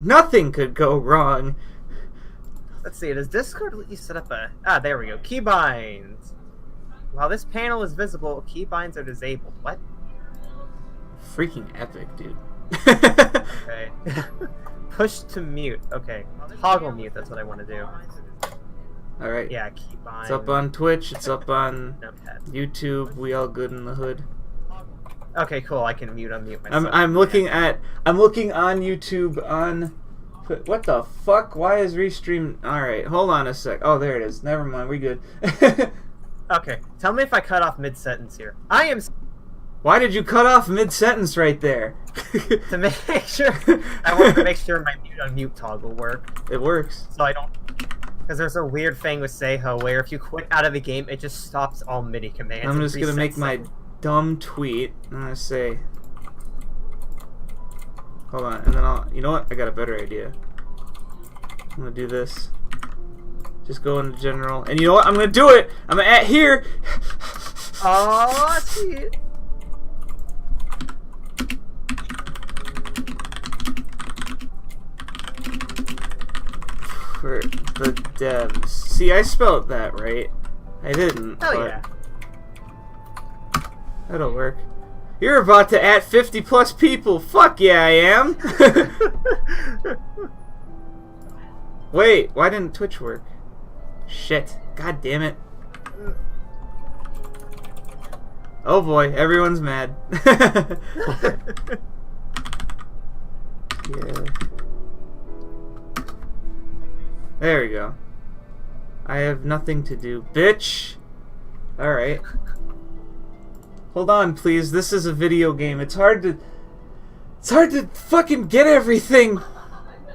Nothing could go wrong. Let's see, does Discord let you set up a... Ah, there we go. Keybinds. While this panel is visible, keybinds are disabled. What? Freaking epic, dude. Okay. Push to mute. Okay. Toggle mute, that's what I want to do. Alright. Yeah, keybinds. It's up on Twitch, it's up on Notepad. YouTube, we all good in the hood. Okay, cool, I can unmute myself. I'm looking on YouTube on... What the fuck? Why is Restream... Alright, hold on a sec. Oh, there it is. Never mind, we good. Okay, tell me if I cut off mid-sentence here. I am... Why did you cut off mid-sentence right there? To make sure... I want to make sure my mute-unmute toggle worked. It works. So I don't... Because there's a weird thing with Seiho where if you quit out of the game, it just stops all MIDI commands. I'm just gonna make my dumb tweet. I'm gonna say... Hold on, and then I'll... You know what? I got a better idea. I'm gonna do this. Just go into general. And you know what? I'm gonna do it! I'm gonna at here! Oh, I see it. For the devs. See, I spelled that right. I didn't. Hell but yeah. That'll work. You're about to at 50 plus people. Fuck yeah, I am. Wait, why didn't Twitch work? Shit. God damn it. Oh boy, everyone's mad. Yeah. There we go. I have nothing to do. Bitch! Alright. Hold on, please. This is a video game. It's hard to fucking get everything!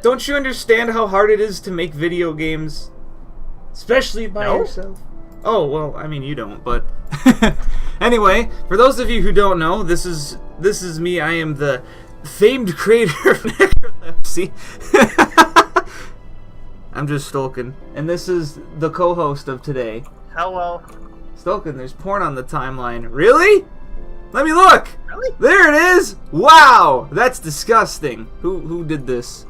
Don't you understand how hard it is to make video games? Especially by yourself. Oh, well, I mean, you don't, but... Anyway, for those of you who don't know, this is me. I am the famed creator of Necrolepsy. I'm just Stolkin. And this is the co-host of today. Hello. Stolkin, there's porn on the timeline. Really? Let me look! Really? There it is! Wow! That's disgusting. Who did this?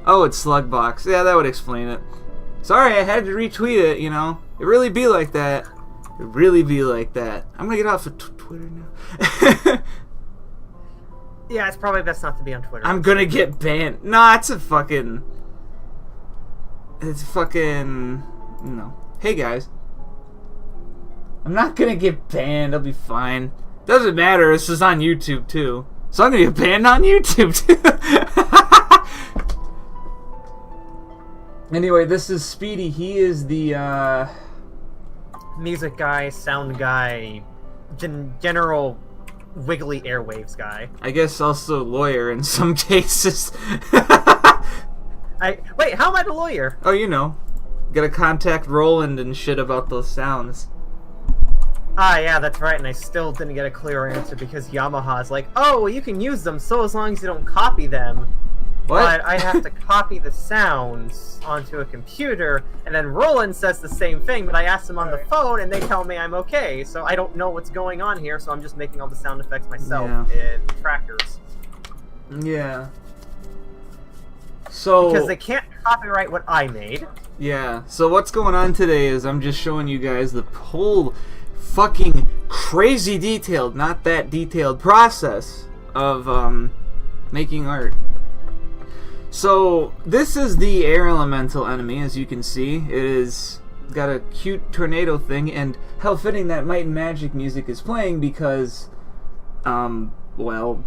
Oh, it's Slugbox. Yeah, that would explain it. Sorry, I had to retweet it, you know. It really be like that. It really be like that. I'm gonna get off of Twitter now. Yeah, it's probably best not to be on Twitter. I'm gonna get banned. Nah, it's a fucking... It's fucking... No. Hey, guys. I'm not gonna get banned. I'll be fine. Doesn't matter. This is on YouTube, too. So I'm gonna get banned on YouTube, too. Anyway, this is Speedy. He is the, music guy, sound guy, general wiggly airwaves guy. I guess also lawyer in some cases. Wait, how am I the lawyer? Oh, you know. Gotta contact Roland and shit about those sounds. Ah, yeah, that's right, and I still didn't get a clear answer because Yamaha's like, oh, well, you can use them so as long as you don't copy them. What? But I have to copy the sounds onto a computer, and then Roland says the same thing, but I asked him on the phone, and they tell me I'm okay, so I don't know what's going on here, so I'm just making all the sound effects myself in trackers. Yeah. So... Because they can't copyright what I made. Yeah, so what's going on today is I'm just showing you guys the whole fucking crazy detailed, not that detailed process of making art. So this is the air elemental enemy, as you can see. It is got a cute tornado thing, and how fitting that Might and Magic music is playing because, well,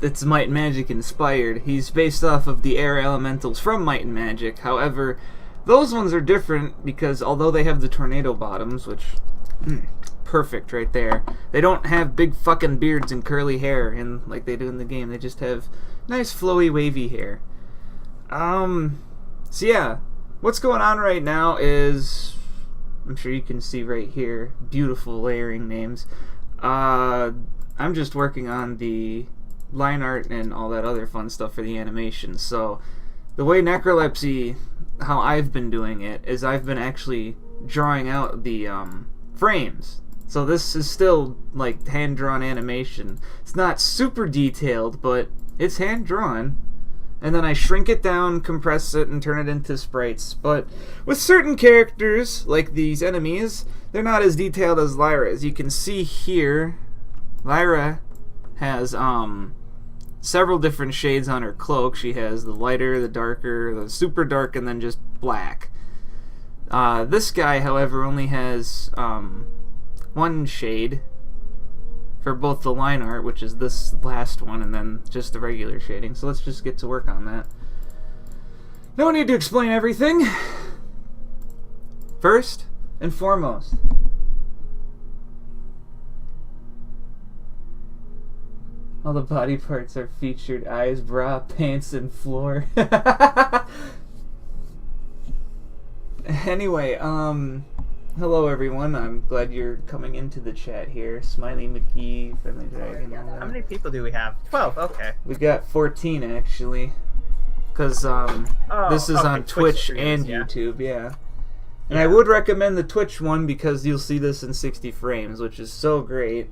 it's Might and Magic inspired. He's based off of the air elementals from Might and Magic. However, those ones are different because although they have the tornado bottoms, which perfect right there, they don't have big fucking beards and curly hair like they do in the game. They just have nice flowy wavy hair. So yeah, what's going on right now is, I'm sure you can see right here, beautiful layering names. I'm just working on the line art and all that other fun stuff for the animation. So the way Necrolepsy, how I've been doing it, is I've been actually drawing out the frames. So this is still like hand-drawn animation. It's not super detailed, but it's hand-drawn. and then I shrink it down, compress it, and turn it into sprites. But with certain characters, like these enemies, they're not as detailed as Lyra. As you can see here, Lyra has several different shades on her cloak. She has the lighter, the darker, the super dark, and then just black. This guy, however, only has one shade for both the line art, which is this last one, and then just the regular shading. So let's just get to work on that. No need to explain everything. First and foremost, all the body parts are featured: eyes, bra, pants, and floor. Anyway, hello everyone. I'm glad you're coming into the chat here. Smiley McGee, Friendly Dragon. How many people do we have? 12, okay. We got 14 actually. Because this is on Twitch and YouTube, yeah. And I would recommend the Twitch one because you'll see this in 60 frames, which is so great.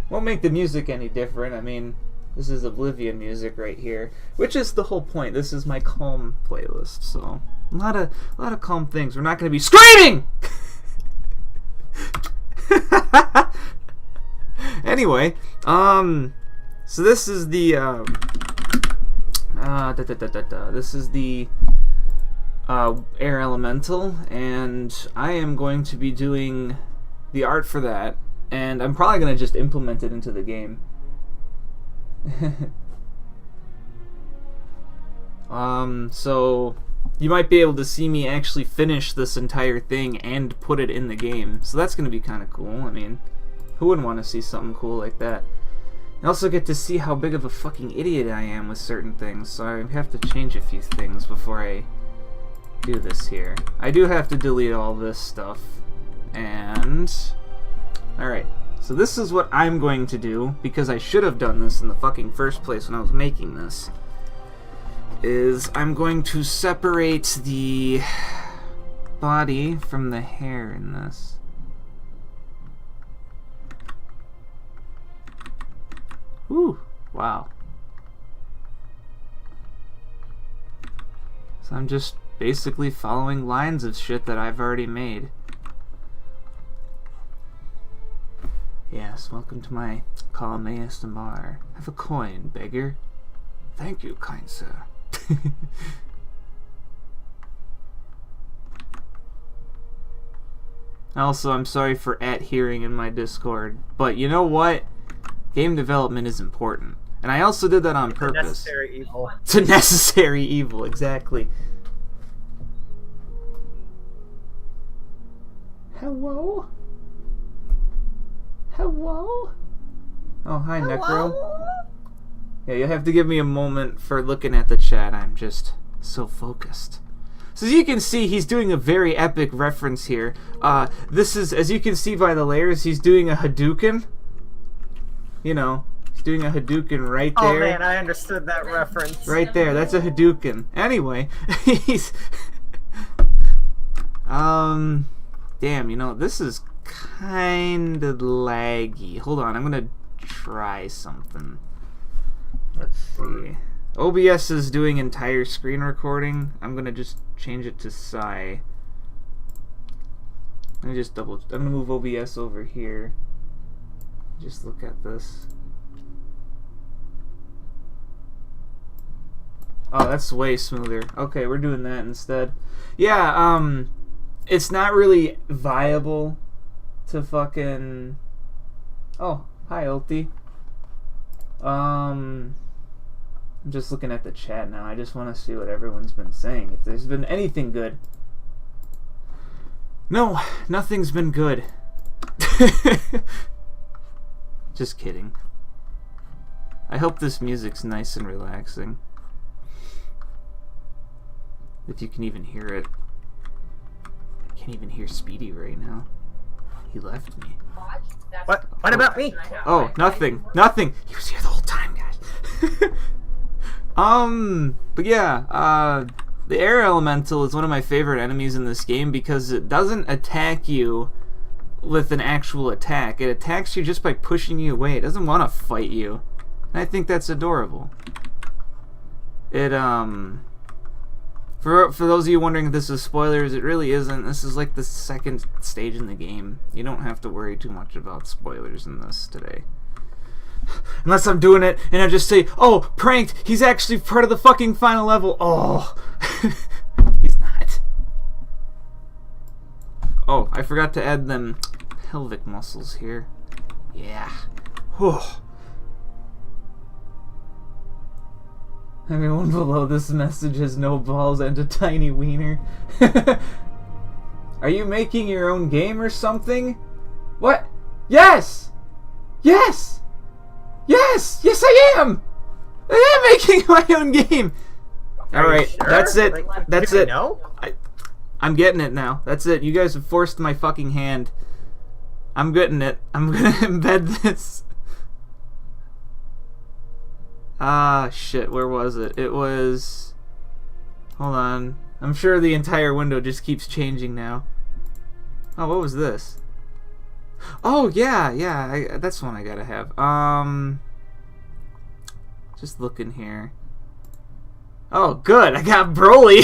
Won't make the music any different. I mean, this is Oblivion music right here, which is the whole point. This is my calm playlist, so a lot of calm things. We're not going to be screaming. Anyway, so this is the this is the air elemental, and I am going to be doing the art for that, and I'm probably going to just implement it into the game. So you might be able to see me actually finish this entire thing and put it in the game, so that's going to be kind of cool. I mean, who wouldn't want to see something cool like that? I also get to see how big of a fucking idiot I am with certain things, so I have to change a few things before I do this here. I do have to delete all this stuff, and alright, so this is what I'm going to do, because I should have done this in the fucking first place when I was making this, is I'm going to separate the body from the hair in this. Ooh, wow. So I'm just basically following lines of shit that I've already made. Yes, welcome to my column ASMR. Have a coin, beggar. Thank you, kind sir. Also, I'm sorry for @hearing in my Discord, but you know what? Game development is important. And I also did that on purpose. It's a necessary evil. It's a necessary evil, exactly. Hello? Hello? Oh, hi, Necro. Yeah, you'll have to give me a moment for looking at the chat. I'm just so focused. So as you can see, he's doing a very epic reference here. This is, as you can see by the layers, he's doing a Hadouken. You know, he's doing a Hadouken right there. Oh man, I understood that reference. Right there, that's a Hadouken. Anyway, he's... damn, you know, this is kinda laggy. Hold on, I'm gonna try something. Let's see. OBS is doing entire screen recording. I'm gonna just change it to Psy. Let me just I'm gonna move OBS over here. Just look at this. Oh, that's way smoother. Okay, we're doing that instead. Yeah, it's not really viable to fucking... Oh, hi, Ulti. I'm just looking at the chat now. I just want to see what everyone's been saying. If there's been anything good. No, nothing's been good. Just kidding. I hope this music's nice and relaxing. If you can even hear it. I can't even hear Speedy right now. He left me. What? What about me? Oh, nothing. Nothing. He was here the whole time, guys. But yeah, the air elemental is one of my favorite enemies in this game because it doesn't attack you with an actual attack. It attacks you just by pushing you away. It doesn't want to fight you. And I think that's adorable. For those of you wondering if this is spoilers, it really isn't. This is like the second stage in the game. You don't have to worry too much about spoilers in this today. Unless I'm doing it and I just say, oh, pranked, he's actually part of the fucking final level. Oh, he's not. Oh, I forgot to add them pelvic muscles here. Yeah. Whew. Everyone below this message has no balls and a tiny wiener. Are you making your own game or something? What? Yes! Yes! Yes! Yes, I am! I am making my own game! Alright, sure? that's it. Like, That's do we it. know? I'm getting it now. That's it. You guys have forced my fucking hand. I'm getting it. I'm gonna embed this. Ah, shit. Where was it? It was... Hold on. I'm sure the entire window just keeps changing now. Oh, what was this? Oh, yeah. That's one I gotta have. Just looking here. Oh, good. I got Broly.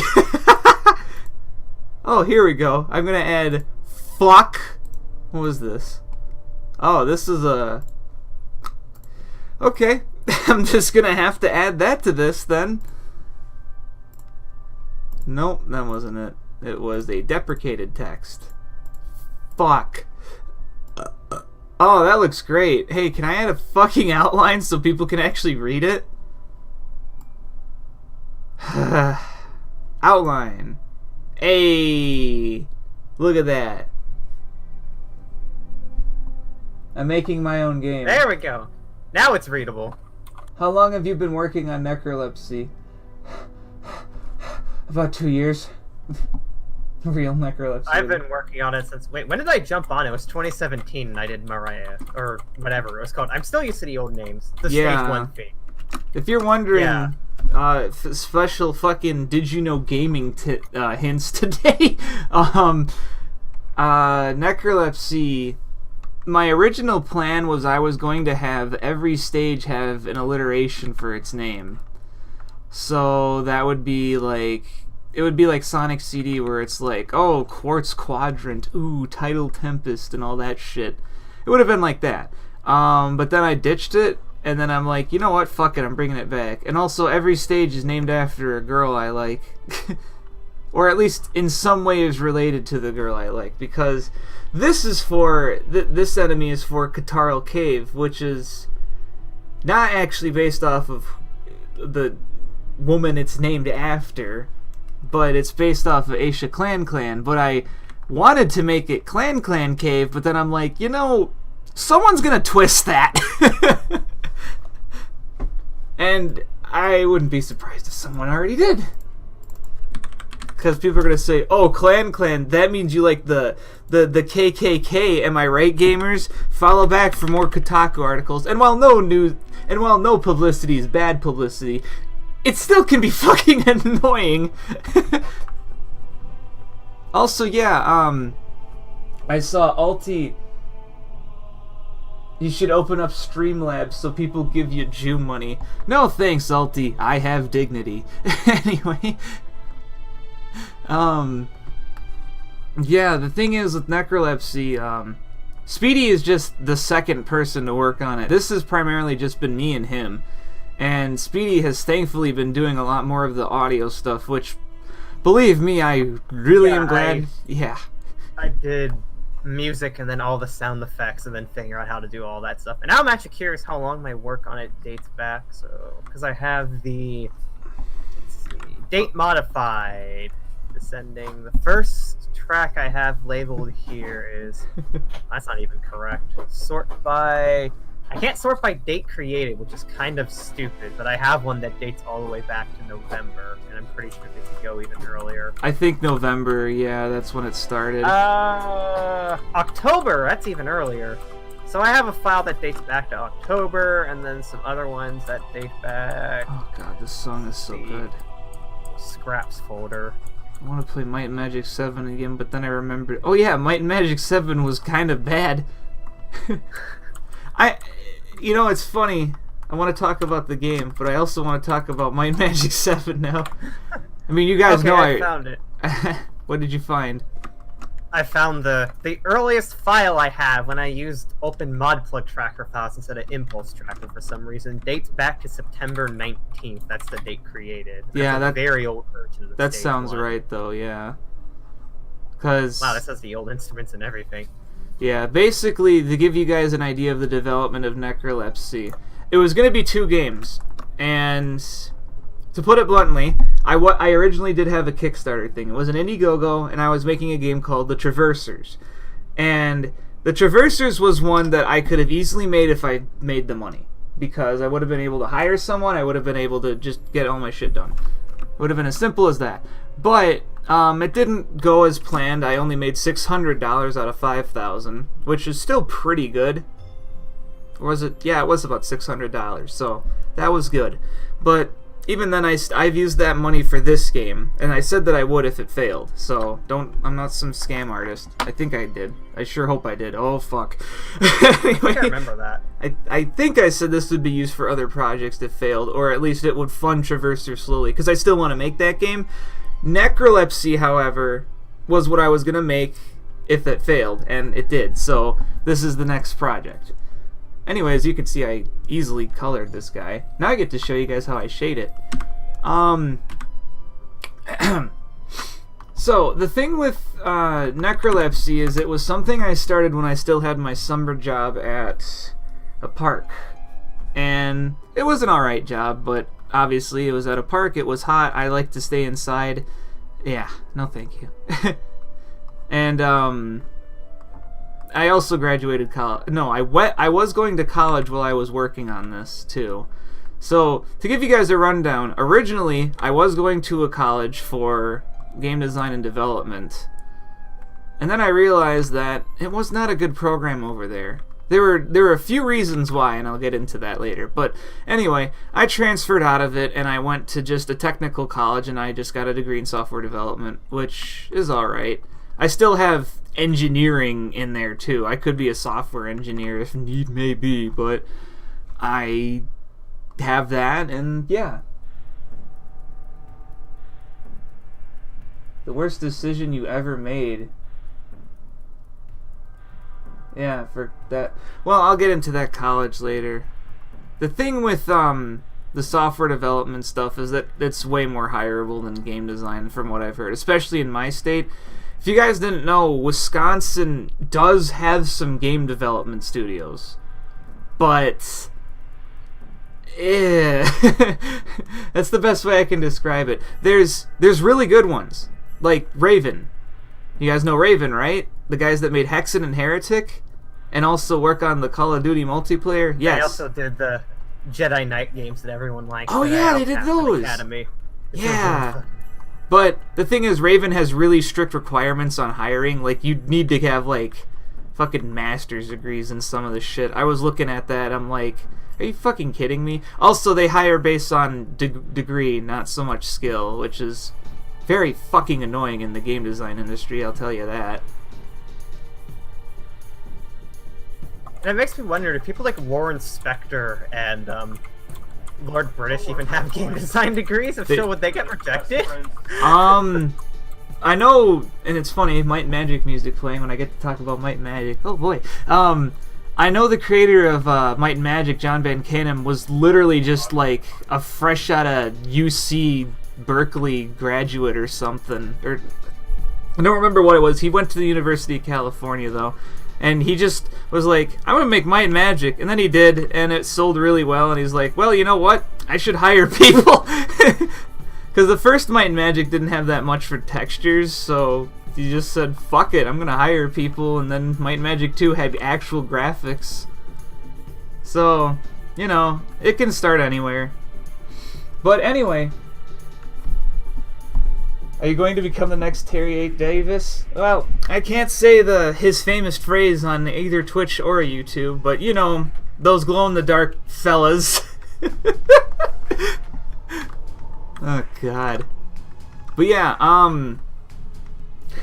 Oh, here we go. I'm gonna add fuck. What was this? Oh, this is a... Okay. I'm just gonna have to add that to this then. Nope, that wasn't it. It was a deprecated text. Fuck. Oh, that looks great. Hey, can I add a fucking outline so people can actually read it? Outline. Hey, look at that. I'm making my own game. There we go. Now it's readable. How long have you been working on Necrolepsy? About 2 years. Real Necrolepsy. I've been working on it since... Wait, when did I jump on? It was 2017 and I did Mariah. Or whatever it was called. I'm still used to the old names. The Yeah. Stage 1 thing. If you're wondering, Yeah. Special fucking did you know gaming hints today. Necrolepsy... My original plan was I was going to have every stage have an alliteration for its name. So that would be like... It would be like Sonic CD where it's like, oh, Quartz Quadrant, ooh, Tidal Tempest, and all that shit. It would have been like that. But then I ditched it, and then I'm like, you know what, fuck it, I'm bringing it back. And also, every stage is named after a girl I like. Or at least in some way is related to the girl I like. Because this is for... this enemy is for Catarl Cave, which is not actually based off of the woman it's named after, but it's based off of Aisha Clan. But I wanted to make it Clan Cave, but then I'm like, you know, someone's gonna twist that. And I wouldn't be surprised if someone already did. Because people are gonna say, oh, Clan, that means you like the KKK, am I right, gamers? Follow back for more Kotaku articles. And while no publicity is bad publicity, it still can be fucking annoying. Also, yeah, I saw Alti. You should open up Streamlabs so people give you Jew money. No thanks, Alti. I have dignity. Anyway. Yeah, the thing is with Necrolepsy, Speedy is just the second person to work on it. This has primarily just been me and him. And Speedy has thankfully been doing a lot more of the audio stuff, which, believe me, I really am glad. I did music and then all the sound effects and then figure out how to do all that stuff. And now I'm actually curious how long my work on it dates back. So, because I have the, let's see, date modified, descending. The first track I have labeled here is, that's not even correct. Sort by... I can't sort by date created, which is kind of stupid, but I have one that dates all the way back to November, and I'm pretty sure they could go even earlier. I think November, yeah, that's when it started. October, that's even earlier. So I have a file that dates back to October, and then some other ones that date back... Oh god, this song is so good. Scraps folder. I want to play Might and Magic 7 again, but then I remembered... Oh yeah, Might and Magic 7 was kind of bad. You know, it's funny. I want to talk about the game, but I also want to talk about Might and Magic 7 now. I mean, you guys know I found it. What did you find? I found the earliest file I have when I used Open Modplug Tracker files instead of Impulse Tracker for some reason. Dates back to September 19th. That's the date created. Yeah, that's a very old version. That sounds right, though. Yeah. Cause wow, this has the old instruments and everything. Yeah, basically to give you guys an idea of the development of Necrolepsy, it was going to be 2 games, and to put it bluntly, I originally did have a Kickstarter thing. It was an Indiegogo, and I was making a game called The Traversers. And The Traversers was one that I could have easily made if I made the money, because I would have been able to hire someone, I would have been able to just get all my shit done. It would have been as simple as that. But it didn't go as planned. I only made $600 out of $5,000, which is still pretty good. Or was it? Yeah, it was about $600, so that was good. But even then, I've used that money for this game, and I said that I would if it failed. So I'm not some scam artist. I think I did. I sure hope I did. Oh fuck. Anyway, I can't remember that. I think I said this would be used for other projects that failed, or at least it would fund Traverser slowly, because I still want to make that game. Necrolepsy, however, was what I was gonna make if it failed, and it did. So this is the next project. Anyway, as you can see, I easily colored this guy. Now I get to show you guys how I shade it. So, the thing with Necrolepsy is it was something I started when I still had my summer job at a park. And it was an alright job, but obviously it was at a park, it was hot, I like to stay inside. Yeah, no thank you. And, I also graduated college. No, I was going to college while I was working on this, too. So, to give you guys a rundown, originally, I was going to a college for game design and development. And then I realized that it was not a good program over there. There were a few reasons why, and I'll get into that later. But anyway, I transferred out of it, and I went to just a technical college, and I just got a degree in software development, which is alright. I still have engineering in there too. I could be a software engineer if need may be, but I have that, and yeah. The worst decision you ever made. Yeah, for that. Well, I'll get into that college later. The thing with the software development stuff is that it's way more hireable than game design from what I've heard, especially in my state. If you guys didn't know, Wisconsin does have some game development studios, but that's the best way I can describe it. There's really good ones, like Raven. You guys know Raven, right? The guys that made Hexen and Heretic, and also work on the Call of Duty multiplayer. Yes. They also did the Jedi Knight games that everyone likes. Oh yeah, they did those. Academy. Yeah. But the thing is, Raven has really strict requirements on hiring. Like, you need to have, like, fucking master's degrees in some of the shit. I was looking at that, I'm like, are you fucking kidding me? Also, they hire based on degree, not so much skill, which is very fucking annoying in the game design industry, I'll tell you that. And it makes me wonder, do people like Warren Spector and, Lord British even have game design degrees? If so, would they get rejected? I know, and it's funny, Might and Magic music playing when I get to talk about Might and Magic. Oh boy. I know the creator of Might and Magic, John Van Canham, was literally just like a fresh out of UC Berkeley graduate or something. Or I don't remember what it was. He went to the University of California though. And he just was like, I'm going to make Might and Magic. And then he did, and it sold really well. And he's like, well, you know what? I should hire people. Because the first Might and Magic didn't have that much for textures. So he just said, fuck it, I'm going to hire people. And then Might and Magic 2 had actual graphics. So, you know, it can start anywhere. But anyway, are you going to become the next Terry 8 Davis? Well, I can't say his famous phrase on either Twitch or YouTube, but you know, those glow-in-the-dark fellas. Oh, God. But yeah,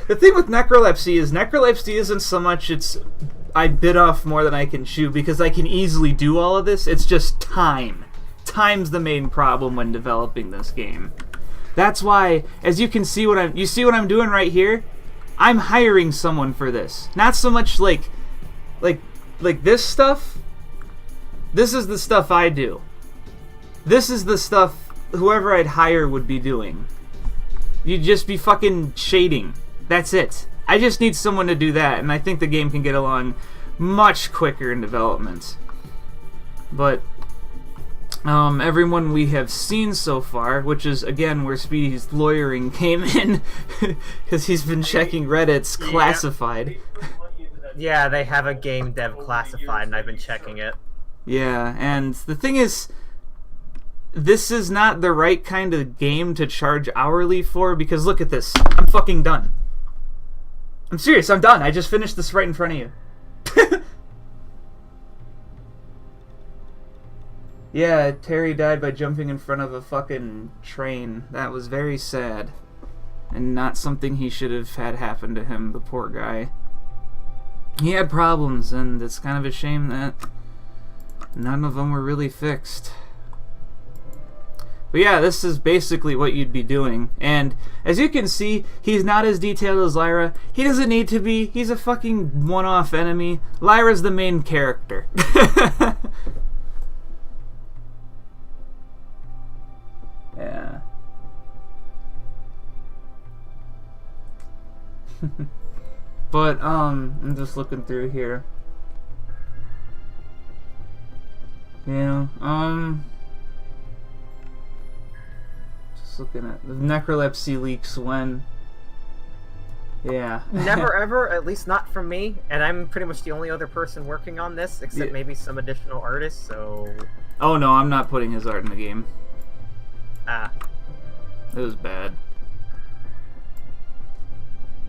the thing with Necrolepsy isn't so much its I bit off more than I can chew because I can easily do all of this. It's just time. Time's the main problem when developing this game. That's why, as you can see you see what I'm doing right here? I'm hiring someone for this. Not so much like this stuff. This is the stuff I do. This is the stuff whoever I'd hire would be doing. You'd just be fucking shading. That's it. I just need someone to do that, and I think the game can get along much quicker in development. But everyone we have seen so far, which is again where Speedy's lawyering came in, because he's been checking Reddit's classified. Yeah, they have a game dev classified, and I've been checking it. Yeah, and the thing is, this is not the right kind of game to charge hourly for, because look at this. I'm fucking done. I'm serious, I'm done. I just finished this right in front of you. Yeah, Terry died by jumping in front of a fucking train. That was very sad. And not something he should have had happen to him, the poor guy. He had problems, and it's kind of a shame that none of them were really fixed. But yeah, this is basically what you'd be doing. And as you can see, he's not as detailed as Lyra. He doesn't need to be. He's a fucking one-off enemy. Lyra's the main character. Yeah. But, I'm just looking through here. Yeah, just looking at the Necrolepsy leaks when. Yeah. Never ever, at least not from me, and I'm pretty much the only other person working on this, except maybe some additional artists, so... Oh no, I'm not putting his art in the game. Ah. It was bad.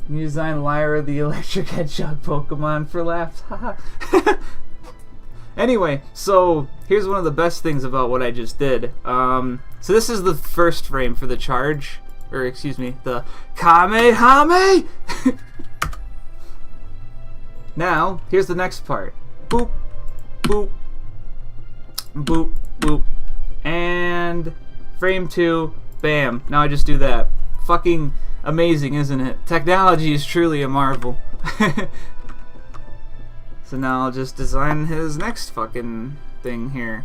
You designed Lyra the Electric Hedgehog Pokemon for laughs. Haha. Anyway, so here's one of the best things about what I just did. So this is the first frame for the charge, or excuse me, the Kamehame. Now, here's the next part. Boop, boop, boop, boop, and frame 2, bam. Now I just do that. Fucking amazing, isn't it? Technology is truly a marvel. So now I'll just design his next fucking thing here.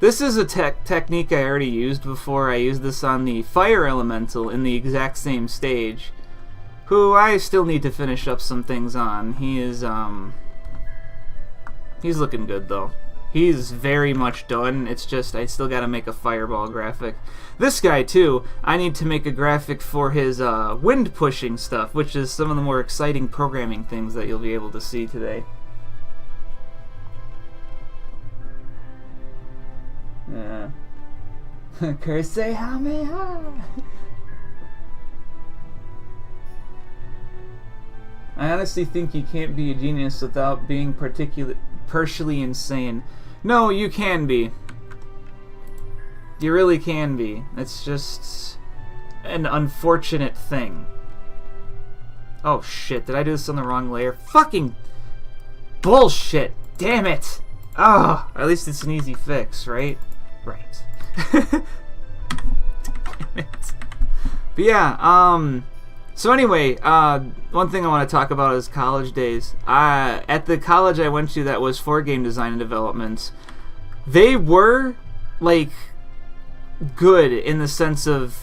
This is a technique I already used before. I used this on the Fire Elemental in the exact same stage, who I still need to finish up some things on. He is, he's looking good though. He's very much done. It's just I still gotta make a fireball graphic. This guy too, I need to make a graphic for his wind pushing stuff, which is some of the more exciting programming things that you'll be able to see today. Yeah. Kursehameha! I honestly think you can't be a genius without being partially insane. No, you can be. You really can be. It's just an unfortunate thing. Oh shit, did I do this on the wrong layer? Fucking bullshit! Damn it! Ah, at least it's an easy fix, right? Right. Damn it. But yeah, so anyway, one thing I want to talk about is college days. At the college I went to that was for game design and development, they were, like, good in the sense of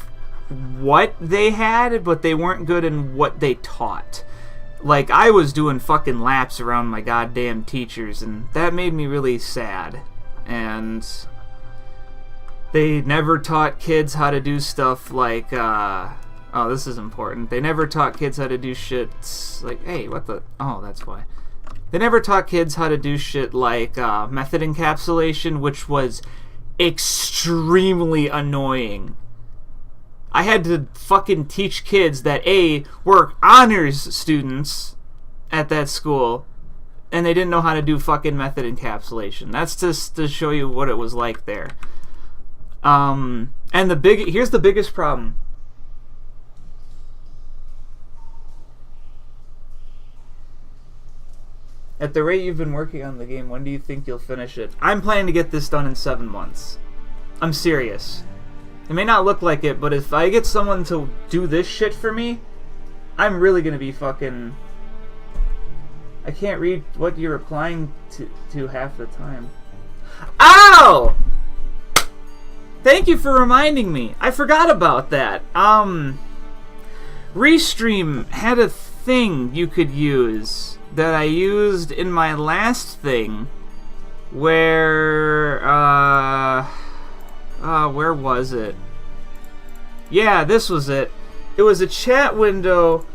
what they had, but they weren't good in what they taught. Like, I was doing fucking laps around my goddamn teachers, and that made me really sad. And they never taught kids how to do stuff like, oh, this is important. They never taught kids how to do shit like, hey, what the... Oh, that's why. They never taught kids how to do shit like method encapsulation, which was extremely annoying. I had to fucking teach kids that, A, were honors students at that school, and they didn't know how to do fucking method encapsulation. That's just to show you what it was like there. And here's the biggest At the rate you've been working on the game, when do you think you'll finish it? I'm planning to get this done in 7 months. I'm serious. It may not look like it, but if I get someone to do this shit for me, I'm really gonna be fucking... I can't read what you're replying to half the time. Ow! Thank you for reminding me. I forgot about that. Restream had a thing you could use that I used in my last thing where where was it? Yeah, this was it. It was a chat window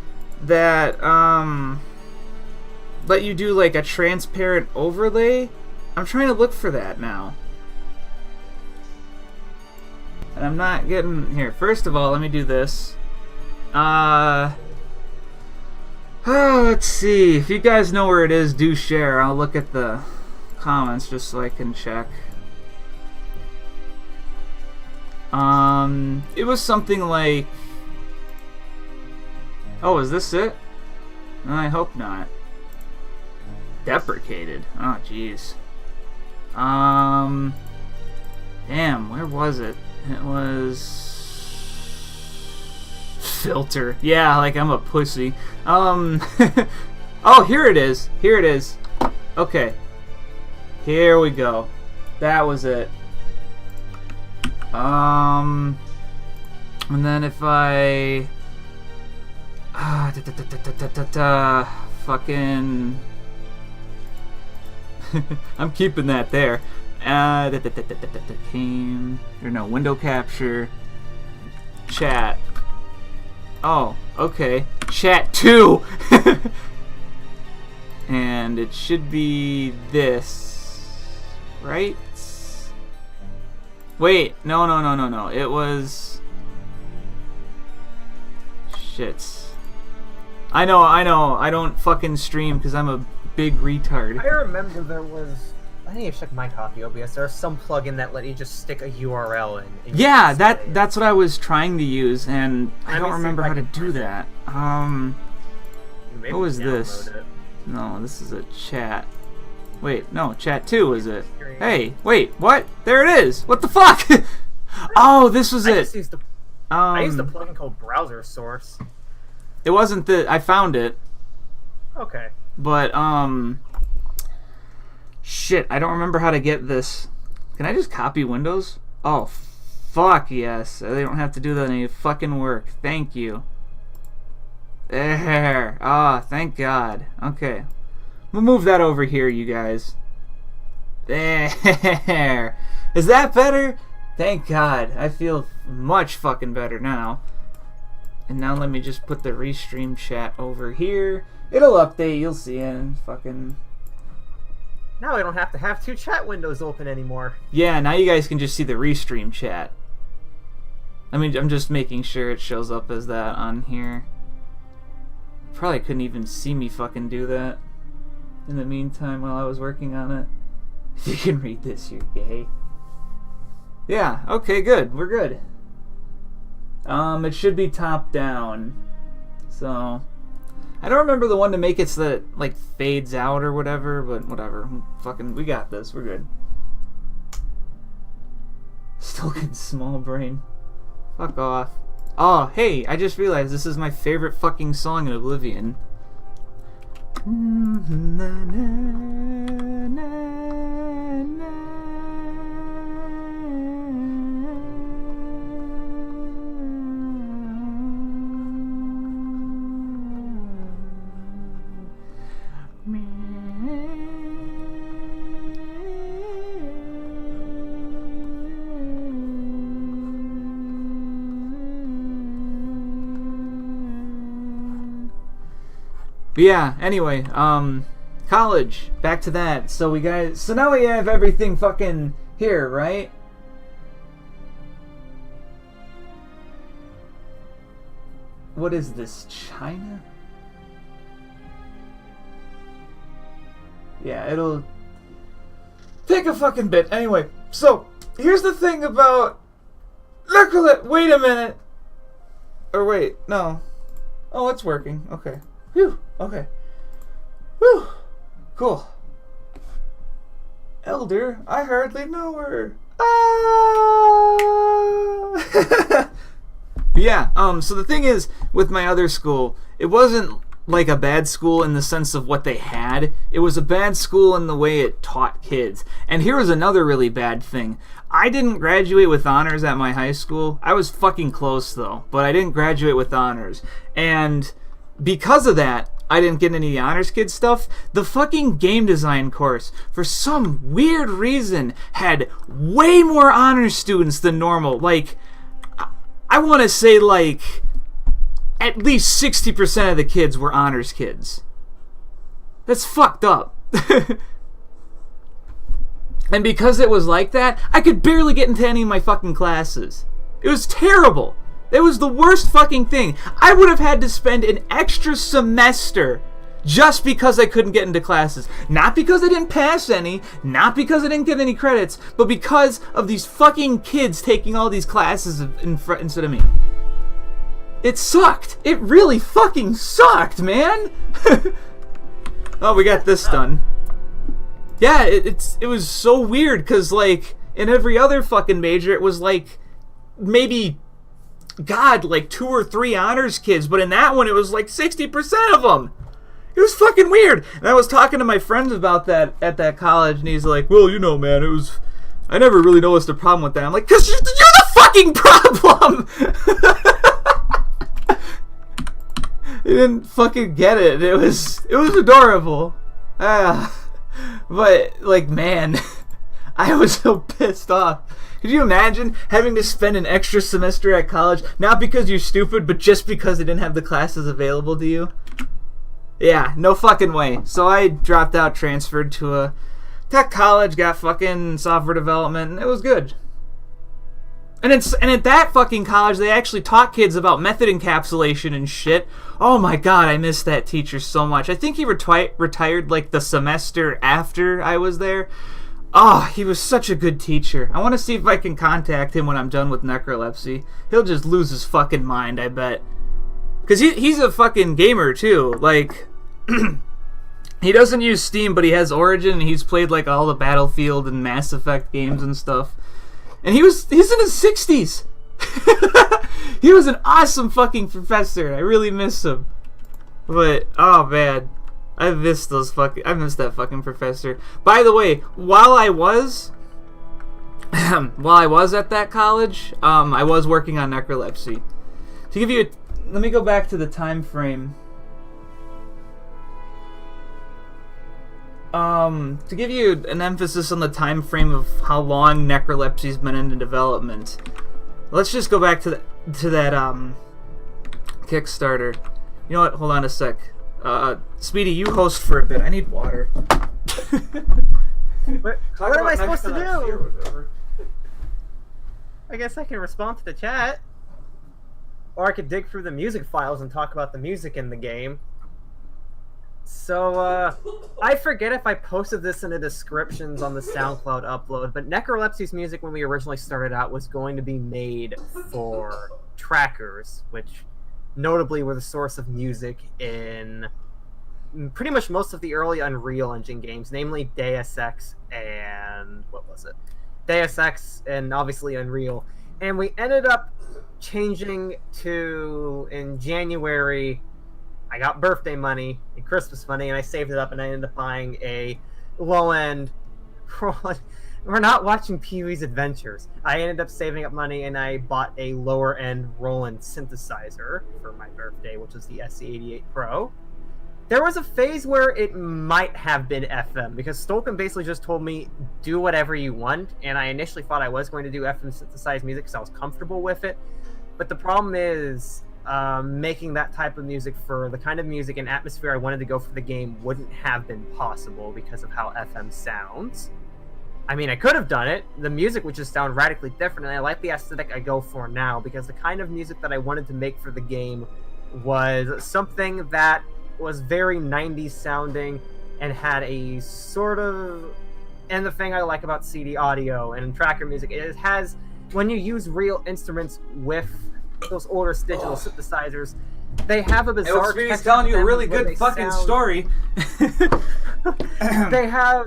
that let you do like a transparent overlay. I'm trying to look for that now. And I'm not getting... Here, first of all, let me do this. Let's see. If you guys know where it is, do share. I'll look at the comments just so I can check. It was something like... Oh, is this it? I hope not. Deprecated. Oh, jeez. Damn, where was it? It was... Filter. Yeah, like I'm a pussy. Oh, here it is. Here it is. Okay. Here we go. That was it. And then if I... fucking... I'm keeping that there. Came... Or no, window capture. Chat. Oh, okay. Chat 2! And it should be this. Right? Wait, no. It was... Shit. I know. I don't fucking stream because I'm a big retard. I remember there was... I need to check my copy OBS. There's some plugin that let you just stick a URL in. Yeah, that's what I was trying to use, and I don't remember how to do that. What was this? No, this is a chat. Wait, no, chat 2 is it? Hey, wait, what? There it is! What the fuck? Oh, this was it. I used a plugin called Browser Source. It wasn't the... I found it. Okay. But, shit, I don't remember how to get this. Can I just copy windows? Oh, fuck yes. They don't have to do that any fucking work. Thank you. There. Ah, thank God. Okay. We'll move that over here, you guys. There. Is that better? Thank God. I feel much fucking better now. And now let me just put the restream chat over here. It'll update. You'll see it. Fucking... Now I don't have to have 2 chat windows open anymore. Yeah, now you guys can just see the restream chat. I mean, I'm just making sure it shows up as that on here. Probably couldn't even see me fucking do that in the meantime while I was working on it. If you can read this, you're gay. Yeah, okay, good. We're good. It should be top down. So... I don't remember the one to make it so that it, like, fades out or whatever, but whatever. Fucking, we got this. We're good. Still getting small brain. Fuck off. Oh, hey, I just realized this is my favorite fucking song in Oblivion. But yeah, anyway, college, back to that. So now we have everything fucking here, right? What is this, China? Yeah, it'll take a fucking bit. Anyway, so here's the thing about Necrolepsy. Wait a minute. Or wait, no. Oh, it's working. Okay. Whew. Okay. Whew. Cool. Elder, I hardly know her. Yeah, so the thing is, with my other school, it wasn't like a bad school in the sense of what they had. It was a bad school in the way it taught kids. And here was another really bad thing. I didn't graduate with honors at my high school. I was fucking close, though, but I didn't graduate with honors. And because of that, I didn't get any of the honors kid stuff. The fucking game design course, for some weird reason, had way more honors students than normal. Like, I want to say, like, at least 60% of the kids were honors kids. That's fucked up. And because it was like that, I could barely get into any of my fucking classes. It was terrible. It was the worst fucking thing. I would have had to spend an extra semester just because I couldn't get into classes. Not because I didn't pass any, not because I didn't get any credits, but because of these fucking kids taking all these classes instead of me. It sucked. It really fucking sucked, man. Oh, we got this done. Yeah, it was so weird, because, like, in every other fucking major, it was, like, maybe, God, like 2 or 3 honors kids, but in that one, it was, like, 60% of them. It was fucking weird. And I was talking to my friends about that at that college, and he's like, well, you know, man, I never really noticed a problem with that. I'm like, 'cause you're the fucking problem! He didn't fucking get it. It was adorable. But, like, man, I was so pissed off. Could you imagine having to spend an extra semester at college, not because you're stupid, but just because they didn't have the classes available to you? Yeah, no fucking way. So I dropped out, transferred to a tech college, got fucking software development, and it was good. And at that fucking college, they actually taught kids about method encapsulation and shit. Oh my god, I miss that teacher so much. I think he retired like the semester after I was there. Oh, he was such a good teacher. I want to see if I can contact him when I'm done with Necrolepsy. He'll just lose his fucking mind, I bet. Because he's a fucking gamer, too. Like, he doesn't use Steam, but he has Origin, and he's played like all the Battlefield and Mass Effect games and stuff. And he's in his 60s. He was an awesome fucking professor. I really miss him. But, oh man, I miss that fucking professor. By the way, while I was at that college, I was working on Necrolepsy. To give you let me go back to the time frame. To give you an emphasis on the time frame of how long Necrolepsy's been in development, let's just go back to that Kickstarter. You know what? Hold on a sec. Speedy, you host for a bit. I need water. What am I supposed to do? I guess I can respond to the chat. Or I could dig through the music files and talk about the music in the game. So, I forget if I posted this in the descriptions on the SoundCloud upload, but Necrolepsy's music when we originally started out was going to be made for trackers, which notably were the source of music in pretty much most of the early Unreal Engine games, namely Deus Ex and... what was it? Deus Ex and obviously Unreal. And we ended up changing to, in January... I got birthday money and Christmas money, and I saved it up, and I ended up buying a low-end... We're not watching Pee-wee's Adventures. I ended up saving up money, and I bought a lower-end Roland synthesizer for my birthday, which was the SC88 Pro. There was a phase where it might have been FM, because Stolken basically just told me, do whatever you want, and I initially thought I was going to do FM synthesized music because I was comfortable with it. But the problem is... making that type of music for the kind of music and atmosphere I wanted to go for the game wouldn't have been possible because of how FM sounds. I mean, I could have done it. The music would just sound radically different, and I like the aesthetic I go for now because the kind of music that I wanted to make for the game was something that was very 90s sounding and had a sort of... And the thing I like about CD audio and tracker music, it has... When you use real instruments with those older digital synthesizers, They have a Hey, bizarre. look, Speedy's telling you a really good fucking story. They have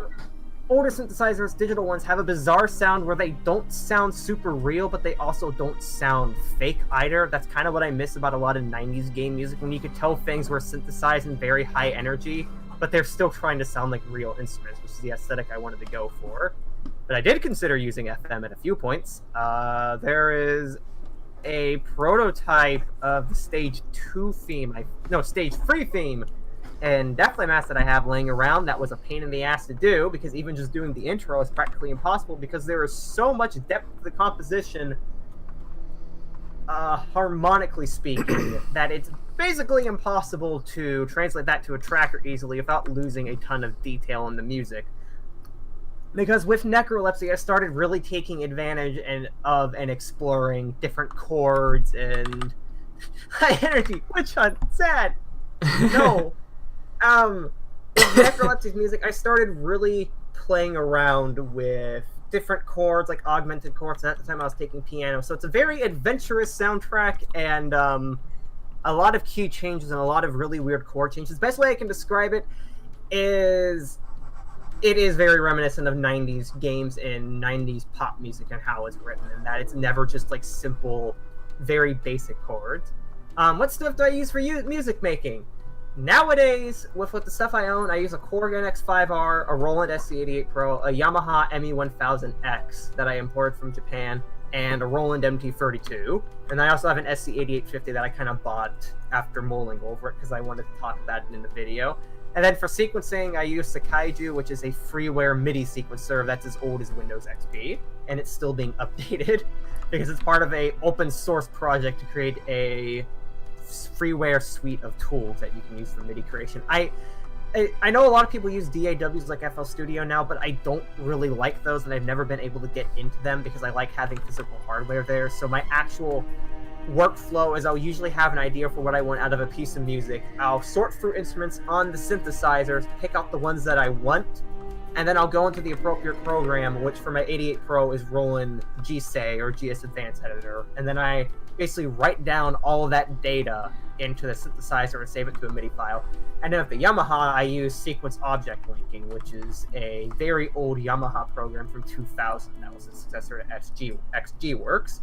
older synthesizers, digital ones, have a bizarre sound where they don't sound super real, but they also don't sound fake either. That's kind of what I miss about a lot of 90s game music, when you could tell things were synthesized in very high energy, but they're still trying to sound like real instruments, which is the aesthetic I wanted to go for. But I did consider using FM at a few points. There is a prototype of the Stage 2 theme, Stage 3 theme, and definitely Mass that I have laying around. That was a pain in the ass to do, because even just doing the intro is practically impossible, because there is so much depth to the composition, harmonically speaking, that it's basically impossible to translate that to a tracker easily without losing a ton of detail in the music. Because with Necrolepsy, I started really taking advantage of and exploring different chords and high energy. Witch hunt, sad. No. With Necrolepsy's music, I started really playing around with different chords, like augmented chords, and at the time I was taking piano. So it's a very adventurous soundtrack, and a lot of key changes and a lot of really weird chord changes. The best way I can describe it is it is very reminiscent of 90s games and 90s pop music and how it's written, and that it's never just like simple, very basic chords. What stuff do I use for music making? Nowadays, with the stuff I own, I use a Korg NX5R, a Roland SC88 Pro, a Yamaha ME1000X that I imported from Japan, and a Roland MT32. And I also have an SC8850 that I kind of bought after mulling over it because I wanted to talk about it in the video. And then for sequencing, I use Sakaiju, which is a freeware MIDI sequencer that's as old as Windows XP, and it's still being updated because it's part of a open source project to create a freeware suite of tools that you can use for MIDI creation. I know a lot of people use DAWs like FL Studio now, but I don't really like those, and I've never been able to get into them because I like having physical hardware there. So my actual workflow is I'll usually have an idea for what I want out of a piece of music. I'll sort through instruments on the synthesizers, pick out the ones that I want, and then I'll go into the appropriate program, which for my 88 Pro is Roland GSay or GS Advanced Editor, and then I basically write down all of that data into the synthesizer and save it to a MIDI file. And then with the Yamaha, I use Sequence Object Linking, which is a very old Yamaha program from 2000 that was a successor to XGWorks.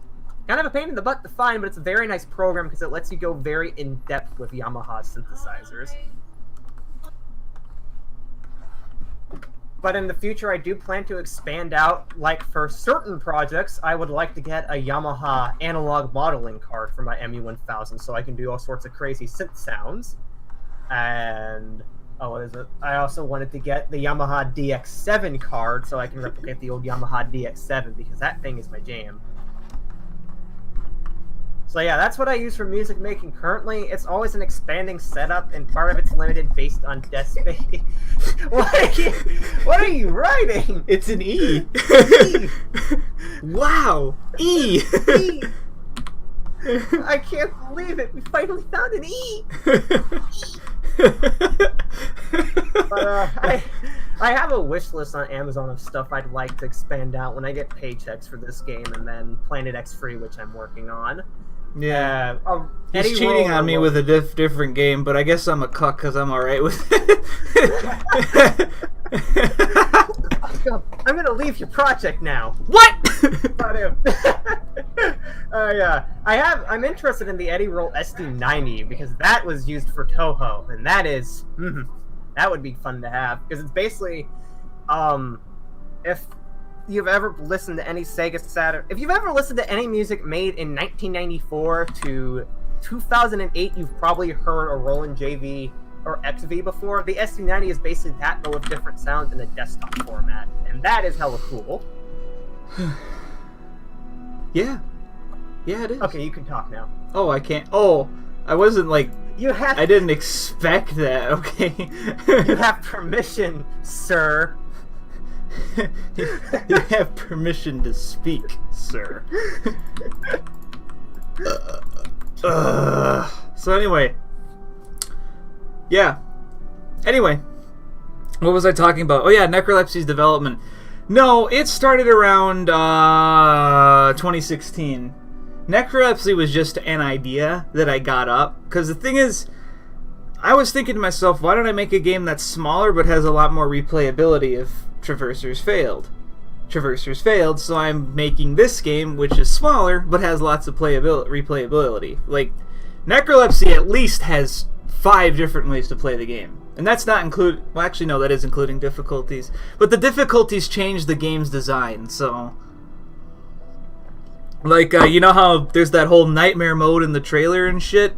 Kind of a pain in the butt to find, but it's a very nice program because it lets you go very in-depth with Yamaha synthesizers. But in the future, I do plan to expand out. Like for certain projects, I would like to get a Yamaha analog modeling card for my ME1000 so I can do all sorts of crazy synth sounds. And what is it? I also wanted to get the Yamaha DX7 card so I can replicate the old Yamaha DX7 because that thing is my jam. So yeah, that's what I use for music making currently. It's always an expanding setup, and part of it's limited based on desk space. What are you writing? It's an E. E. Wow. E. E. I can't believe it. We finally found an E. But I have a wish list on Amazon of stuff I'd like to expand out when I get paychecks for this game, and then Planet X Free, which I'm working on. Yeah, he's cheating on me with a different game, but I guess I'm a cuck because I'm alright with it. I'm gonna leave your project now. What? Yeah, I'm interested in the Eddie Roll SD90 because that was used for Toho, and that is that would be fun to have because it's basically if you've ever listened to any Sega Saturn, if you've ever listened to any music made in 1994 to 2008, you've probably heard a Roland JV or XV before. The SD90 is basically that, but with different sounds in a desktop format, and that is hella cool. Yeah, it is. Okay, you can talk now. Oh, I can't. Oh, I wasn't like. I didn't expect that. Okay. You have permission, sir. You have permission to speak, sir. So anyway. Yeah. Anyway. What was I talking about? Oh yeah, Necrolepsy's development. No, it started around 2016. Necrolepsy was just an idea that I got up. Because the thing is, I was thinking to myself, why don't I make a game that's smaller but has a lot more replayability if Traversers failed? Traversers failed, so I'm making this game, which is smaller but has lots of replayability. Like, Necrolepsy at least has 5 different ways to play the game. And that's not include. Well, actually, no, that is including difficulties. But the difficulties change the game's design, so. Like, you know how there's that whole nightmare mode in the trailer and shit?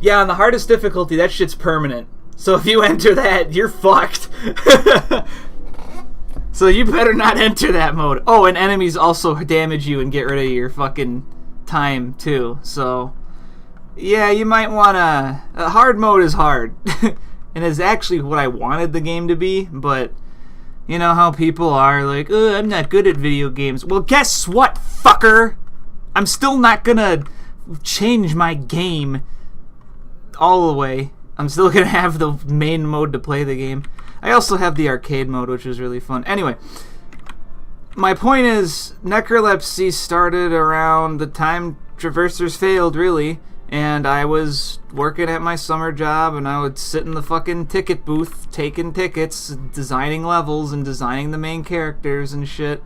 Yeah, on the hardest difficulty, that shit's permanent. So if you enter that, you're fucked. So you better not enter that mode. Oh, and enemies also damage you and get rid of your fucking time, too. So, yeah, you might wanna... hard mode is hard. And it's actually what I wanted the game to be, but... You know how people are like, oh, I'm not good at video games. Well, guess what, fucker? I'm still not gonna change my game all the way. I'm still gonna have the main mode to play the game. I also have the arcade mode, which is really fun. Anyway, my point is, Necrolepsy started around the time Traversers failed, really. And I was working at my summer job, and I would sit in the fucking ticket booth, taking tickets, designing levels, and designing the main characters and shit.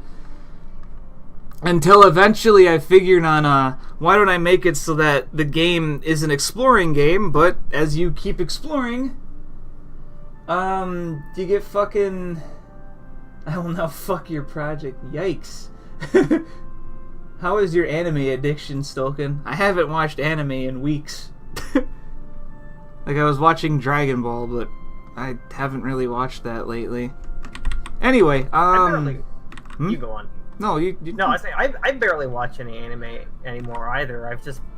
Until eventually I figured on, why don't I make it so that the game is an exploring game, but as you keep exploring, you get fucking... I will now fuck your project. Yikes. How is your anime addiction, Stolkin? I haven't watched anime in weeks. Like, I was watching Dragon Ball, but I haven't really watched that lately. Anyway, You go on. No, you No, I barely watch any anime anymore either.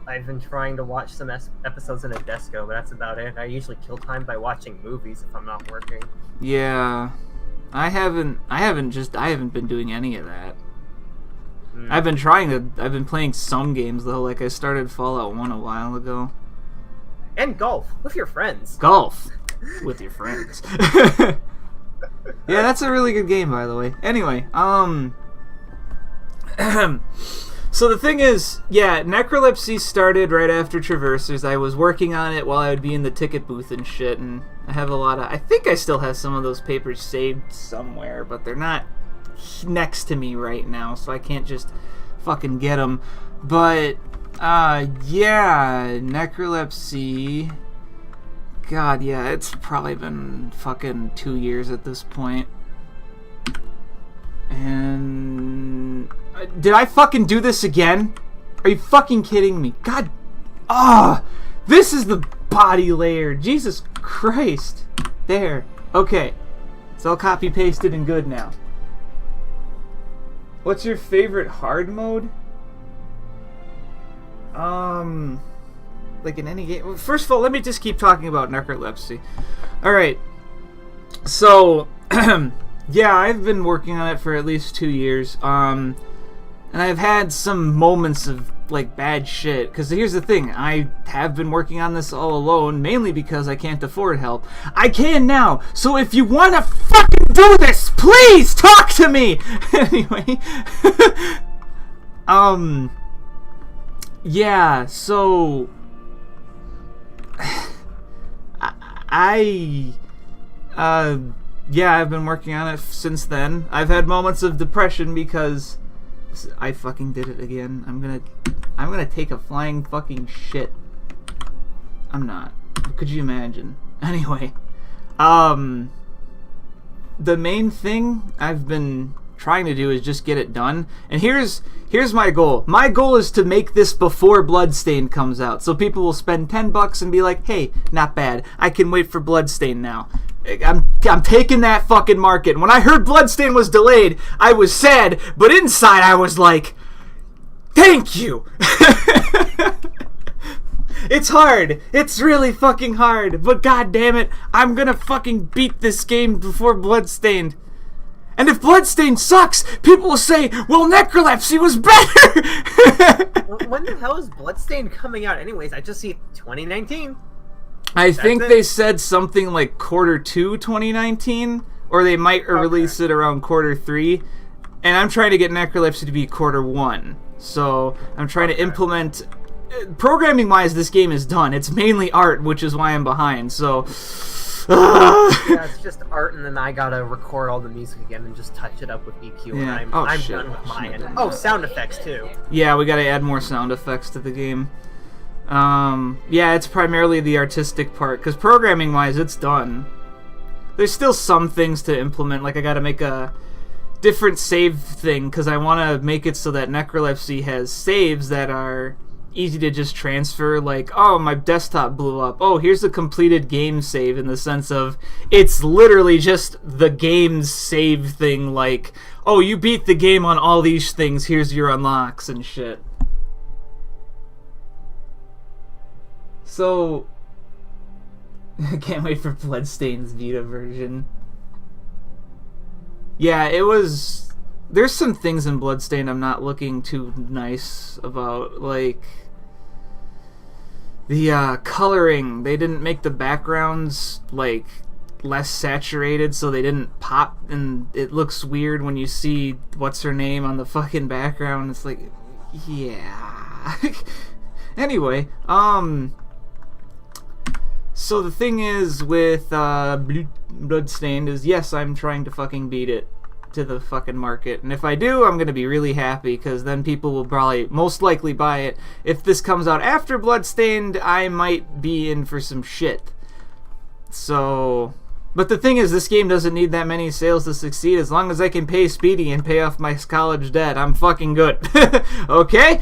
I've been trying to watch some episodes in a Desco, but that's about it. I usually kill time by watching movies if I'm not working. Yeah. I haven't been doing any of that. I've been playing some games though, like I started Fallout 1 a while ago. And golf with your friends. Golf with your friends. Yeah, that's a really good game, by the way. Anyway, so the thing is, yeah, Necrolepsy started right after Traversers. I was working on it while I would be in the ticket booth and shit, and I have I think I still have some of those papers saved somewhere, but they're not next to me right now, so I can't just fucking get them. But yeah, Necrolepsy, god, yeah, it's probably been fucking 2 years at this point. And did I fucking do this again? Are you fucking kidding me? God, this is the body layer. Jesus Christ. There. Okay, it's all copy pasted and good now. What's your favorite hard mode? Like in any game. Well, first of all, let me just keep talking about Necrolepsy. Alright. So, yeah, I've been working on it for at least 2 years. And I've had some moments of, like, bad shit. Because here's the thing. I have been working on this all alone, mainly because I can't afford help. I can now! So if you want to fucking do this, please talk to me! Anyway. Yeah, so... yeah, I've been working on it since then. I've had moments of depression because I fucking did it again. I'm gonna take a flying fucking shit. I'm not. Could you imagine? Anyway, the main thing I've been trying to do is just get it done. And here's my goal. My goal is to make this before Bloodstained comes out, so people will spend $10 and be like, "Hey, not bad. I can wait for Bloodstained now." I'm taking that fucking market. And when I heard Bloodstained was delayed, I was sad, but inside I was like, "Thank you." It's hard. It's really fucking hard. But god damn it, I'm gonna fucking beat this game before Bloodstained. And if Bloodstained sucks, people will say, "Well, Necrolepsy was better." When the hell is Bloodstained coming out anyways? I just see 2019. I think they said something like Q2 2019, or they might release it around Q3. And I'm trying to get Necrolepsy to be Q1. So I'm trying to implement. Programming-wise, this game is done. It's mainly art, which is why I'm behind. So. Yeah, it's just art, and then I gotta record all the music again and just touch it up with EQ. Yeah. And I'm done with my end. Oh, sound effects too. Yeah, we gotta add more sound effects to the game. Yeah, it's primarily the artistic part, because programming-wise, it's done. There's still some things to implement, like I gotta make a different save thing, because I want to make it so that Necrolepsy has saves that are easy to just transfer, like, oh, my desktop blew up. Oh, here's a completed game save, in the sense of it's literally just the game's save thing, like, oh, you beat the game on all these things, here's your unlocks and shit. So, I can't wait for Bloodstained's Vita version. Yeah, it was... There's some things in Bloodstained I'm not looking too nice about, like... The coloring, they didn't make the backgrounds, like, less saturated, so they didn't pop, and it looks weird when you see what's-her-name on the fucking background. It's like, yeah. Anyway, so the thing is with Bloodstained is, yes, I'm trying to fucking beat it to the fucking market, and if I do, I'm gonna be really happy, because then people will probably most likely buy it. If this comes out after Bloodstained, I might be in for some shit. So, but the thing is, this game doesn't need that many sales to succeed. As long as I can pay Speedy and pay off my college debt, I'm fucking good. Okay?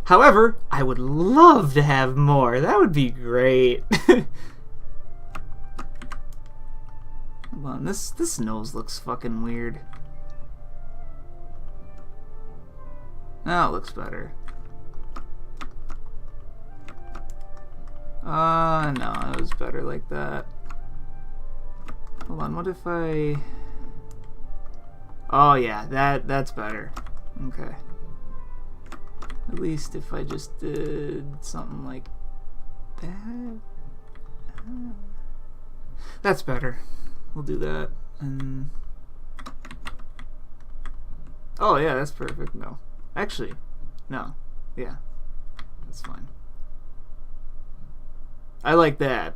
However, I would love to have more. That would be great. Hold on, this nose looks fucking weird. Oh, it looks better. No, it was better like that. Hold on, what if I... Oh yeah, that's better. Okay. At least if I just did something like that. That's better. We'll do that. And oh yeah, that's perfect. No. Actually, no. Yeah. That's fine. I like that.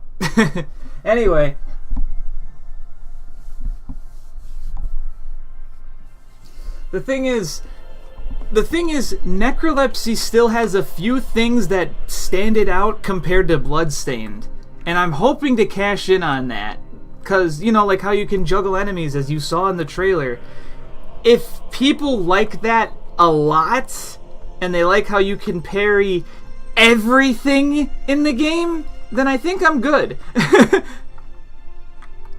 Anyway. The thing is, Necrolepsy still has a few things that stand it out compared to Bloodstained. And I'm hoping to cash in on that. Because, you know, like how you can juggle enemies, as you saw in the trailer. If people like that a lot, and they like how you can parry everything in the game, then I think I'm good.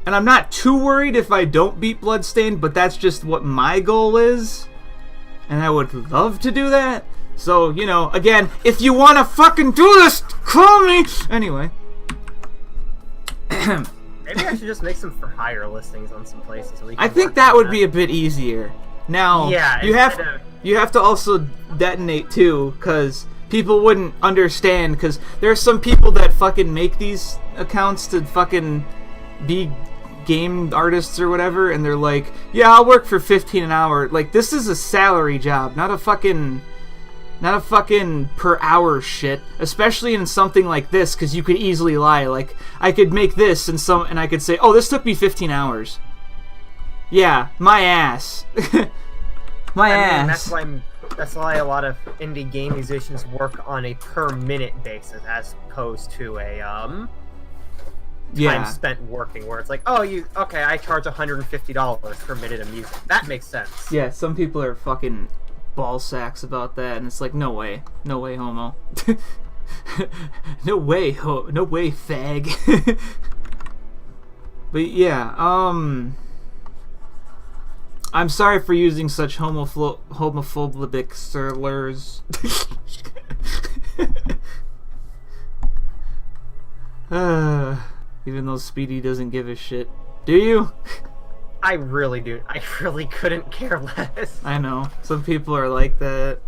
And I'm not too worried if I don't beat Bloodstained, but that's just what my goal is. And I would love to do that. So, you know, again, if you want to fucking do this, call me! Anyway. Maybe I should just make some for hire listings on some places. So I think that would be a bit easier. Now, yeah, you have to also detonate too, because people wouldn't understand, because there are some people that fucking make these accounts to fucking be game artists or whatever, and they're like, yeah, I'll work for $15 an hour. Like, this is a salary job, not a fucking per hour shit, especially in something like this, because you could easily lie. Like, I could make this and I could say, oh, this took me 15 hours. Yeah, my ass. My ass. That's why a lot of indie game musicians work on a per minute basis as opposed to a time spent working, where it's like, oh, okay, I charge $150 per minute of music. That makes sense. Yeah, some people are fucking ball sacks about that, and it's like, no way, homo. no way, fag. But yeah, I'm sorry for using such homophobic slurs. Even though Speedy doesn't give a shit. Do you? I really do. I really couldn't care less. I know. Some people are like that.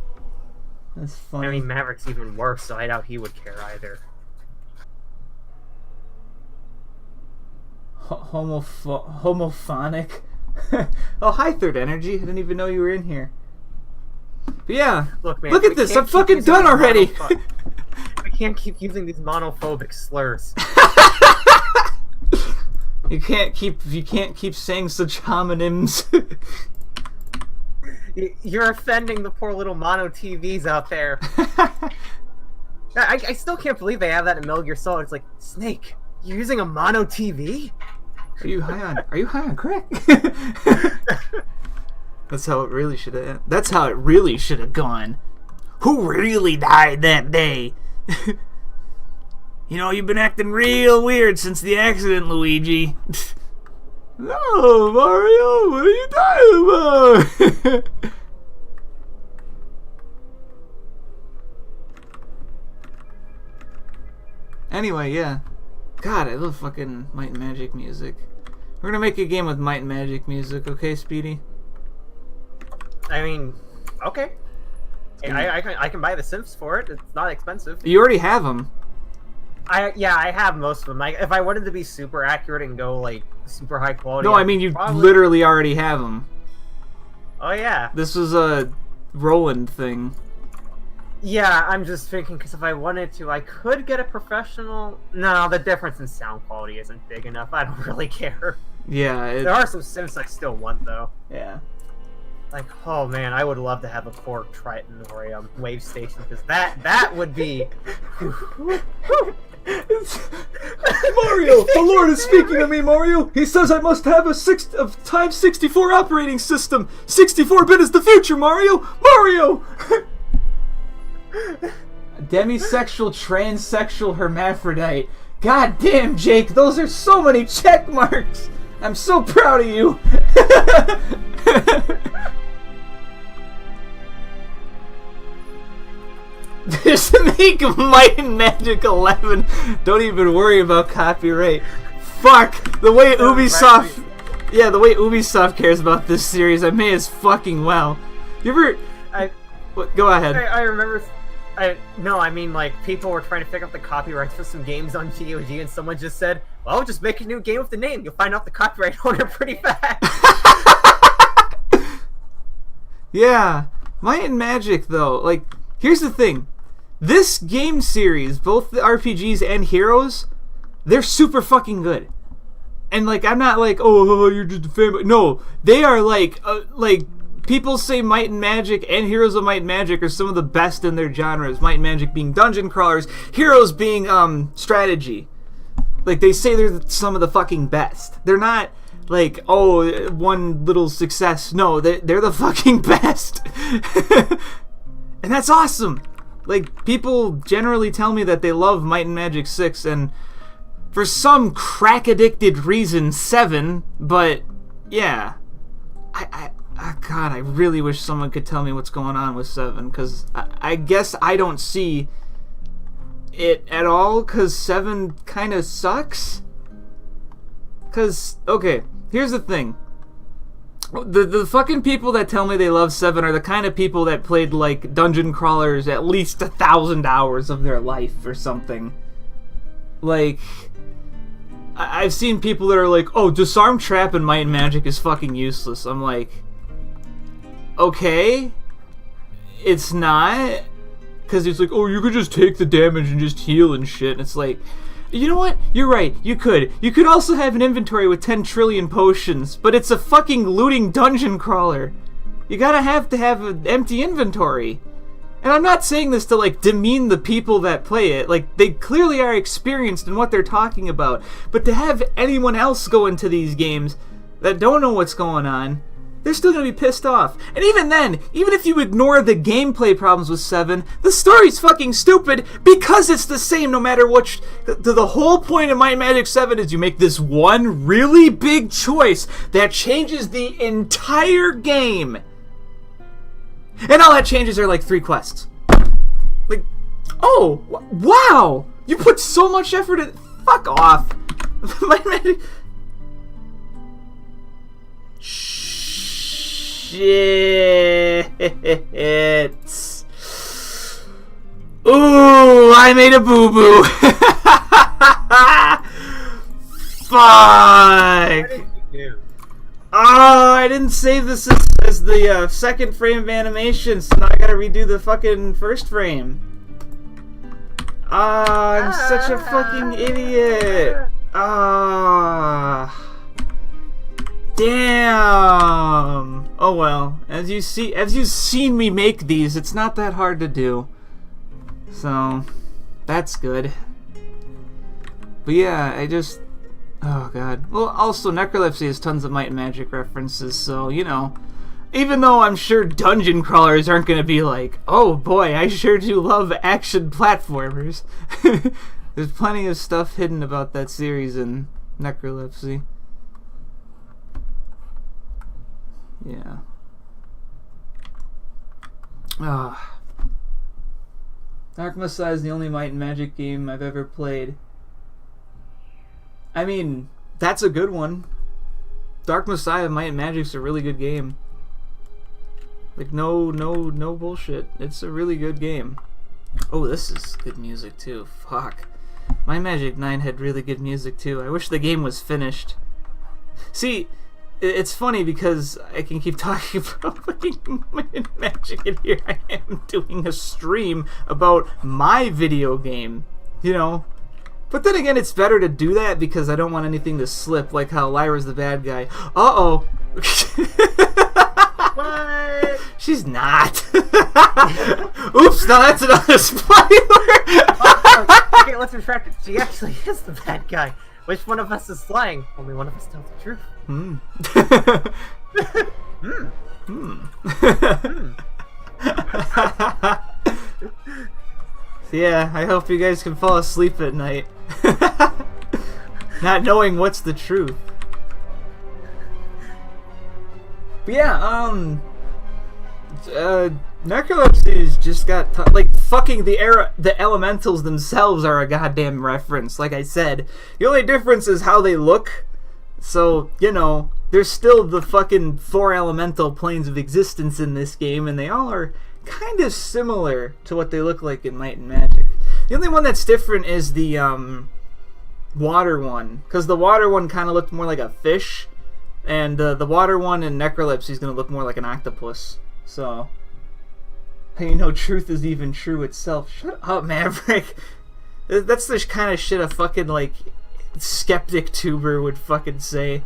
That's funny. I mean, Maverick's even worse, so I doubt he would care either. Homophonic? Oh, hi, Third Energy. I didn't even know you were in here. But yeah, Look, man, look at this. I'm fucking done already. We can't keep using these monophobic slurs. You can't keep saying such homonyms. You're offending the poor little mono TVs out there. I still can't believe they have that in Metal Gear Solid. It's like, Snake, you're using a mono TV? Are you high on crack? That's how it really should have. That's how it really should have gone. Who really died that day? You know, you've been acting real weird since the accident, Luigi. No, Mario, what are you talking about? Anyway, yeah. God, I love fucking Might and Magic music. We're gonna make a game with Might and Magic music, okay, Speedy? I mean, okay. I can buy the synths for it. It's not expensive. You already have them. I have most of them. Like, if I wanted to be super accurate and go like super high quality. No, I mean you literally already have them. Oh yeah. This was a Roland thing. Yeah, I'm just thinking because if I wanted to, I could get a professional. No, the difference in sound quality isn't big enough. I don't really care. Yeah. There are some synths I still want though. Yeah. Like, oh man, I would love to have a Korg Triton or a Wave Station because that would be. Mario, the Lord is speaking to me, Mario. He says I must have a times 64 operating system. 64-bit is the future, Mario. Mario. Demisexual, transsexual, hermaphrodite. God damn, Jake, those are so many check marks. I'm so proud of you. Just make Might and Magic 11. Don't even worry about copyright. Fuck! The way Ubisoft... Yeah, the way Ubisoft cares about this series, I may as fucking well. You ever... Go ahead. I remember... No, I mean, like, people were trying to pick up the copyrights for some games on GOG, and someone just said, well, just make a new game with the name. You'll find out the copyright owner pretty fast. Yeah. Might and Magic, though, like, here's the thing. This game series, both the RPGs and Heroes, they're super fucking good. And, like, I'm not like, oh, you're just a fan. No, they are, like, people say Might and Magic and Heroes of Might and Magic are some of the best in their genres. Might and Magic being dungeon crawlers, Heroes being, strategy. Like, they say they're some of the fucking best. They're not, like, oh, one little success. No, they're the fucking best. And that's awesome. Like, people generally tell me that they love Might and Magic 6, and for some crack-addicted reason, 7, but, yeah. God, I really wish someone could tell me what's going on with 7, because I guess I don't see it at all, because 7 kind of sucks. Because, okay, here's the thing. The fucking people that tell me they love 7 are the kind of people that played, like, dungeon crawlers at least 1,000 hours of their life or something. Like, I've seen people that are like, oh, Disarm Trap in Might and Magic is fucking useless. I'm like, okay, it's not. Because it's like, oh, you could just take the damage and just heal and shit. And it's like, you know what? You're right. You could. You could also have an inventory with 10 trillion potions, but it's a fucking looting dungeon crawler. You gotta have to have an empty inventory. And I'm not saying this to, like, demean the people that play it. Like, they clearly are experienced in what they're talking about. But to have anyone else go into these games that don't know what's going on, they're still going to be pissed off. And even then, even if you ignore the gameplay problems with 7, the story's fucking stupid because it's the same no matter which... The whole point of Might and Magic 7 is you make this one really big choice that changes the entire game. And all that changes are like 3 quests. Like, oh, wow! You put so much effort in... Fuck off! Might and Magic... Shit. Ooh, I made a boo-boo. Fuck. What did you do? Oh, I didn't save this as the second frame of animation, so now I gotta redo the fucking first frame. Ah, I'm such a fucking idiot. Ah. Damn. Oh well. As you've seen me make these, it's not that hard to do. So, that's good. But yeah, oh god. Well, also Necrolepsy has tons of Might and Magic references, so, you know, even though I'm sure dungeon crawlers aren't going to be like, oh boy, I sure do love action platformers. There's plenty of stuff hidden about that series in Necrolepsy. Yeah. Dark Messiah is the only Might and Magic game I've ever played. I mean, that's a good one. Dark Messiah Might and Magic's a really good game. Like, no bullshit. It's a really good game. Oh, this is good music too. Fuck. My Magic 9 had really good music too. I wish the game was finished. See, it's funny because I can keep talking about fucking Might and Magic, and here I am doing a stream about my video game, you know. But then again, it's better to do that because I don't want anything to slip, like how Lyra's the bad guy. Uh-oh. What? She's not. Oops, now that's another spoiler. Okay, let's retract it. She actually is the bad guy. Which one of us is lying? Only one of us tells the truth. Yeah, I hope you guys can fall asleep at night. Not knowing what's the truth. But yeah, Necrolepsy's just got like fucking the elementals themselves are a goddamn reference. Like I said, the only difference is how they look. So, you know, there's still the fucking 4 elemental planes of existence in this game, and they all are kind of similar to what they look like in Might and Magic. The only one that's different is the water one, because the water one kind of looked more like a fish, and the water one in Necrolepsy is going to look more like an octopus. So, you know, truth is even true itself. Shut up, Maverick. That's the kind of shit a fucking, like, skeptic tuber would fucking say.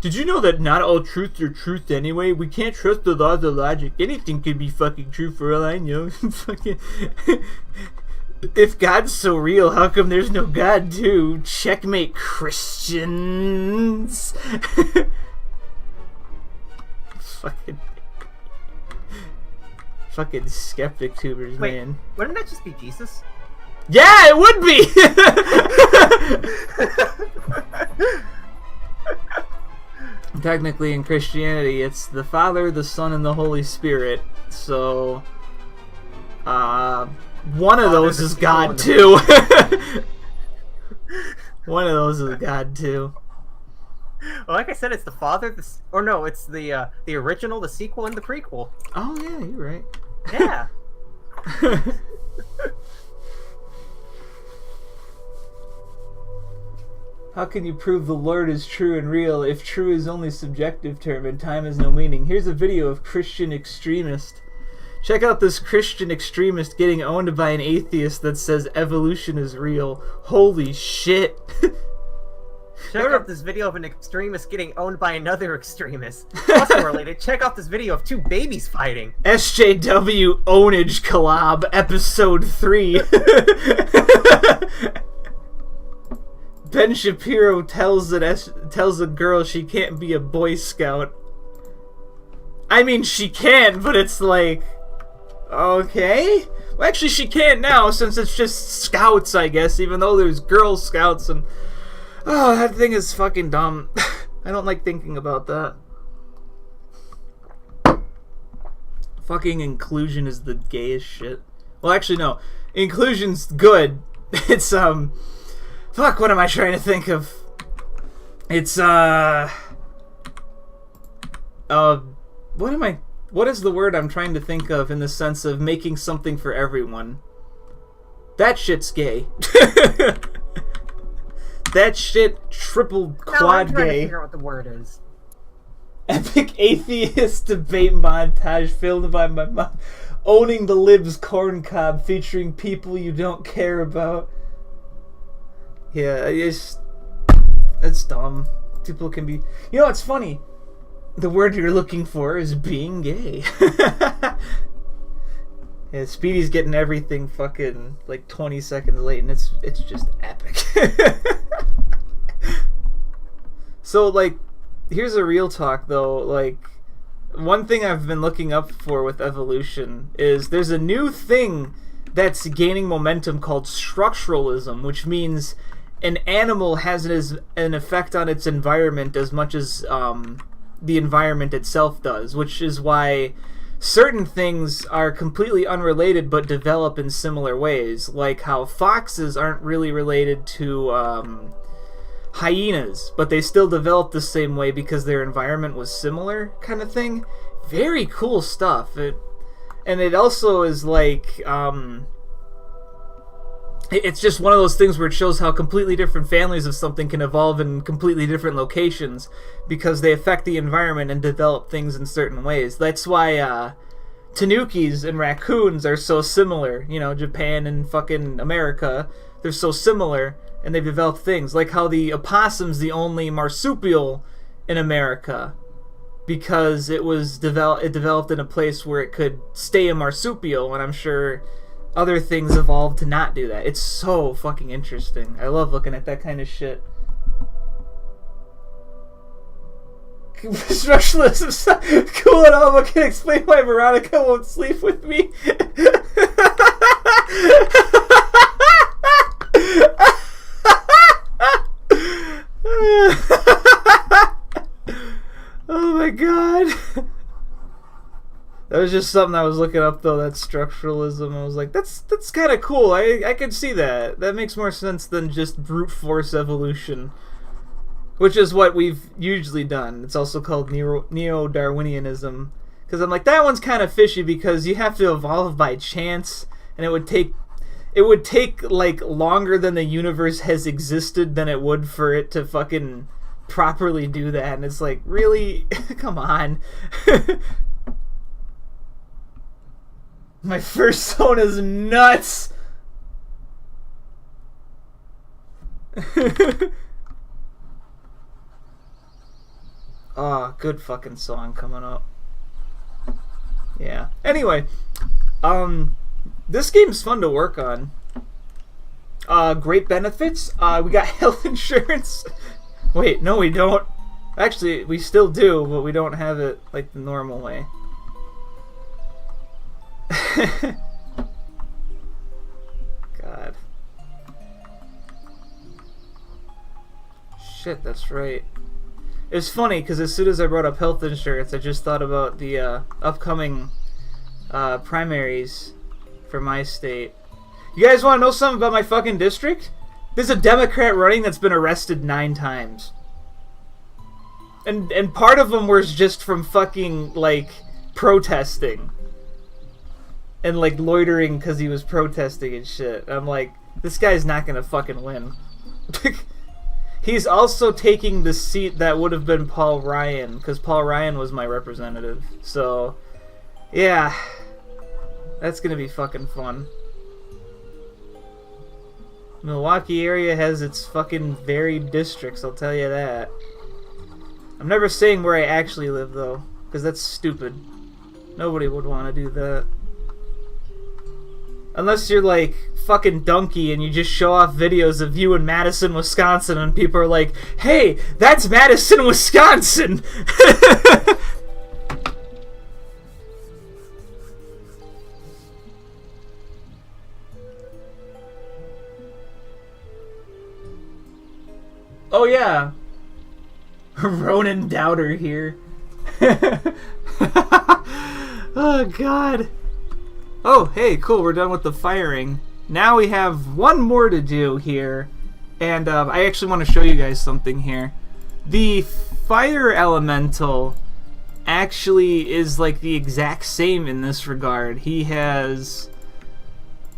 Did you know that not all truths are truth anyway? We can't trust the laws of logic. Anything could be fucking true for all I know. Fucking. If God's so real, how come there's no God too? Checkmate, Christians. Fucking skeptic tubers, wait, man. Wouldn't that just be Jesus? Yeah, it would be. Technically, in Christianity, it's the Father, the Son, and the Holy Spirit. So, one of those is God too. One of those is God too. Well, like I said, it's the Father, it's the original, the sequel, and the prequel. Oh yeah, you're right. Yeah. How can you prove the Lord is true and real if true is only a subjective term and time has no meaning? Here's a video of Christian extremist. Check out this Christian extremist getting owned by an atheist that says evolution is real. Holy shit. Check out this video of an extremist getting owned by another extremist. Also related, check out this video of 2 babies fighting. SJW Ownage Collab, Episode 3. Ben Shapiro tells a girl she can't be a Boy Scout. I mean, she can, but it's like... Okay? Well, actually, she can now, since it's just Scouts, I guess, even though there's Girl Scouts and... Oh, that thing is fucking dumb. I don't like thinking about that. Fucking inclusion is the gayest shit. Well, actually, no. Inclusion's good. It's, fuck, what am I trying to think of? It's, what is the word I'm trying to think of in the sense of making something for everyone? That shit's gay. That shit triple quad I'm trying to gay. figure out what the word is. Epic atheist debate montage filmed by my mom. Owning the Libs corn cob featuring people you don't care about. Yeah, it's dumb. People can be... You know, it's funny. The word you're looking for is being gay. Yeah, Speedy's getting everything fucking like 20 seconds late, and it's just epic. So, like, here's a real talk, though. Like, one thing I've been looking up for with evolution is there's a new thing that's gaining momentum called structuralism, which means an animal has an effect on its environment as much as the environment itself does, which is why certain things are completely unrelated but develop in similar ways, like how foxes aren't really related to hyenas, but they still developed the same way because their environment was similar, kind of thing. Very cool stuff. And it also is like it's just one of those things where it shows how completely different families of something can evolve in completely different locations because they affect the environment and develop things in certain ways. That's why tanukis and raccoons are so similar. You know, Japan and fucking America, they're so similar, and they've developed things. Like how the opossum's the only marsupial in America because it developed in a place where it could stay a marsupial, and I'm sure other things evolved to not do that. It's so fucking interesting. I love looking at that kind of shit. Structuralism cool and all, but can explain why Veronica won't sleep with me. Oh my god. That was just something I was looking up, though. That structuralism. I was like, that's kind of cool. I can see that. That makes more sense than just brute force evolution, which is what we've usually done. It's also called neo-Darwinianism, because I'm like, that one's kind of fishy because you have to evolve by chance, and it would take like longer than the universe has existed than it would for it to fucking properly do that. And it's like, really? Come on. My first zone is nuts. Oh, good fucking song coming up. Yeah. Anyway, this game's fun to work on. Great benefits. We got health insurance. Wait, no, we don't. Actually, we still do, but we don't have it like the normal way. God. Shit, that's right. It's funny because as soon as I brought up health insurance, I just thought about the upcoming primaries for my state. You guys want to know something about my fucking district? There's a Democrat running that's been arrested 9 times. And part of them was just from fucking, like, protesting. And, like, loitering because he was protesting and shit. I'm like, this guy's not gonna fucking win. He's also taking the seat that would have been Paul Ryan, because Paul Ryan was my representative. So, yeah. That's gonna be fucking fun. Milwaukee area has its fucking varied districts, I'll tell you that. I'm never saying where I actually live, though, because that's stupid. Nobody would want to do that. Unless you're like fucking Donkey and you just show off videos of you in Madison, Wisconsin, and people are like, hey, that's Madison, Wisconsin! Oh yeah. Ronan Dowder here. Oh god. Oh, hey, cool, we're done with the firing. Now we have one more to do here, and I actually want to show you guys something here. The fire elemental actually is like the exact same in this regard. He has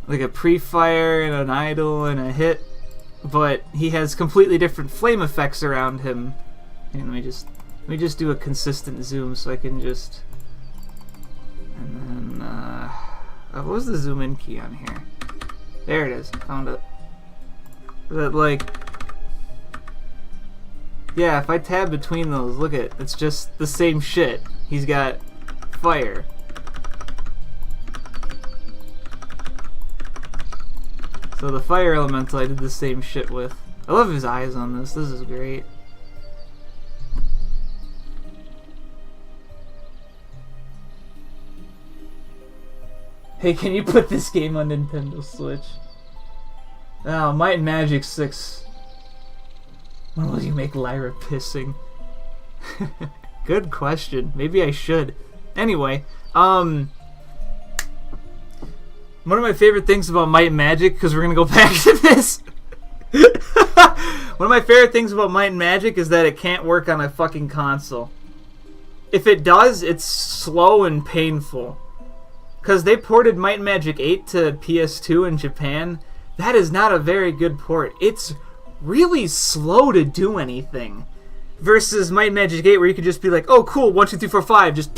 like a pre-fire and an idle and a hit, but he has completely different flame effects around him. And let me just Let me just do a consistent zoom so I can just... And then, what was the zoom in key on here? There it is. Found it. That, like... Yeah, if I tab between those, look at it's just the same shit. He's got fire. So the fire elemental I did the same shit with. I love his eyes on this. This is great. Hey, can you put this game on Nintendo Switch? Oh, Might and Magic 6. When will you make Lyra pissing? Good question. Maybe I should. Anyway, one of my favorite things about Might and Magic, because we're going to go back to this. One of my favorite things about Might and Magic is that it can't work on a fucking console. If it does, it's slow and painful. Because they ported Might and Magic 8 to PS2 in Japan. That is not a very good port. It's really slow to do anything. Versus Might and Magic 8 where you could just be like, oh cool, 1, 2, 3, 4, 5, just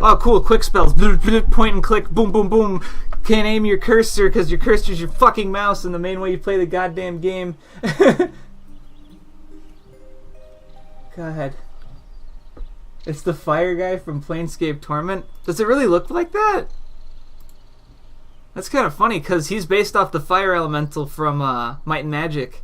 oh cool, quick spells, point and click, boom, boom, boom. Can't aim your cursor because your cursor's your fucking mouse and the main way you play the goddamn game. God. It's the fire guy from Planescape Torment. Does it really look like that? That's kind of funny because he's based off the fire elemental from Might and Magic.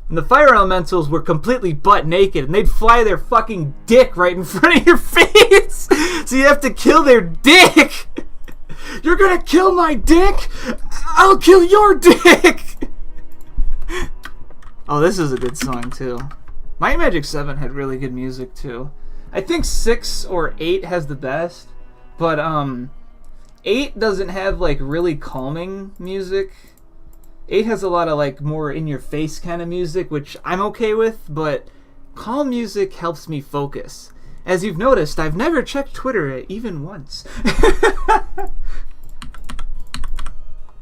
And the fire elementals were completely butt naked and they'd fly their fucking dick right in front of your face. So you have to kill their dick. You're gonna kill my dick? I'll kill your dick. Oh, this is a good song too. Might and Magic 7 had really good music too. I think 6 or 8 has the best, but 8 doesn't have like really calming music. 8 has a lot of like more in your face kind of music, which I'm okay with, but calm music helps me focus. As you've noticed, I've never checked Twitter even once.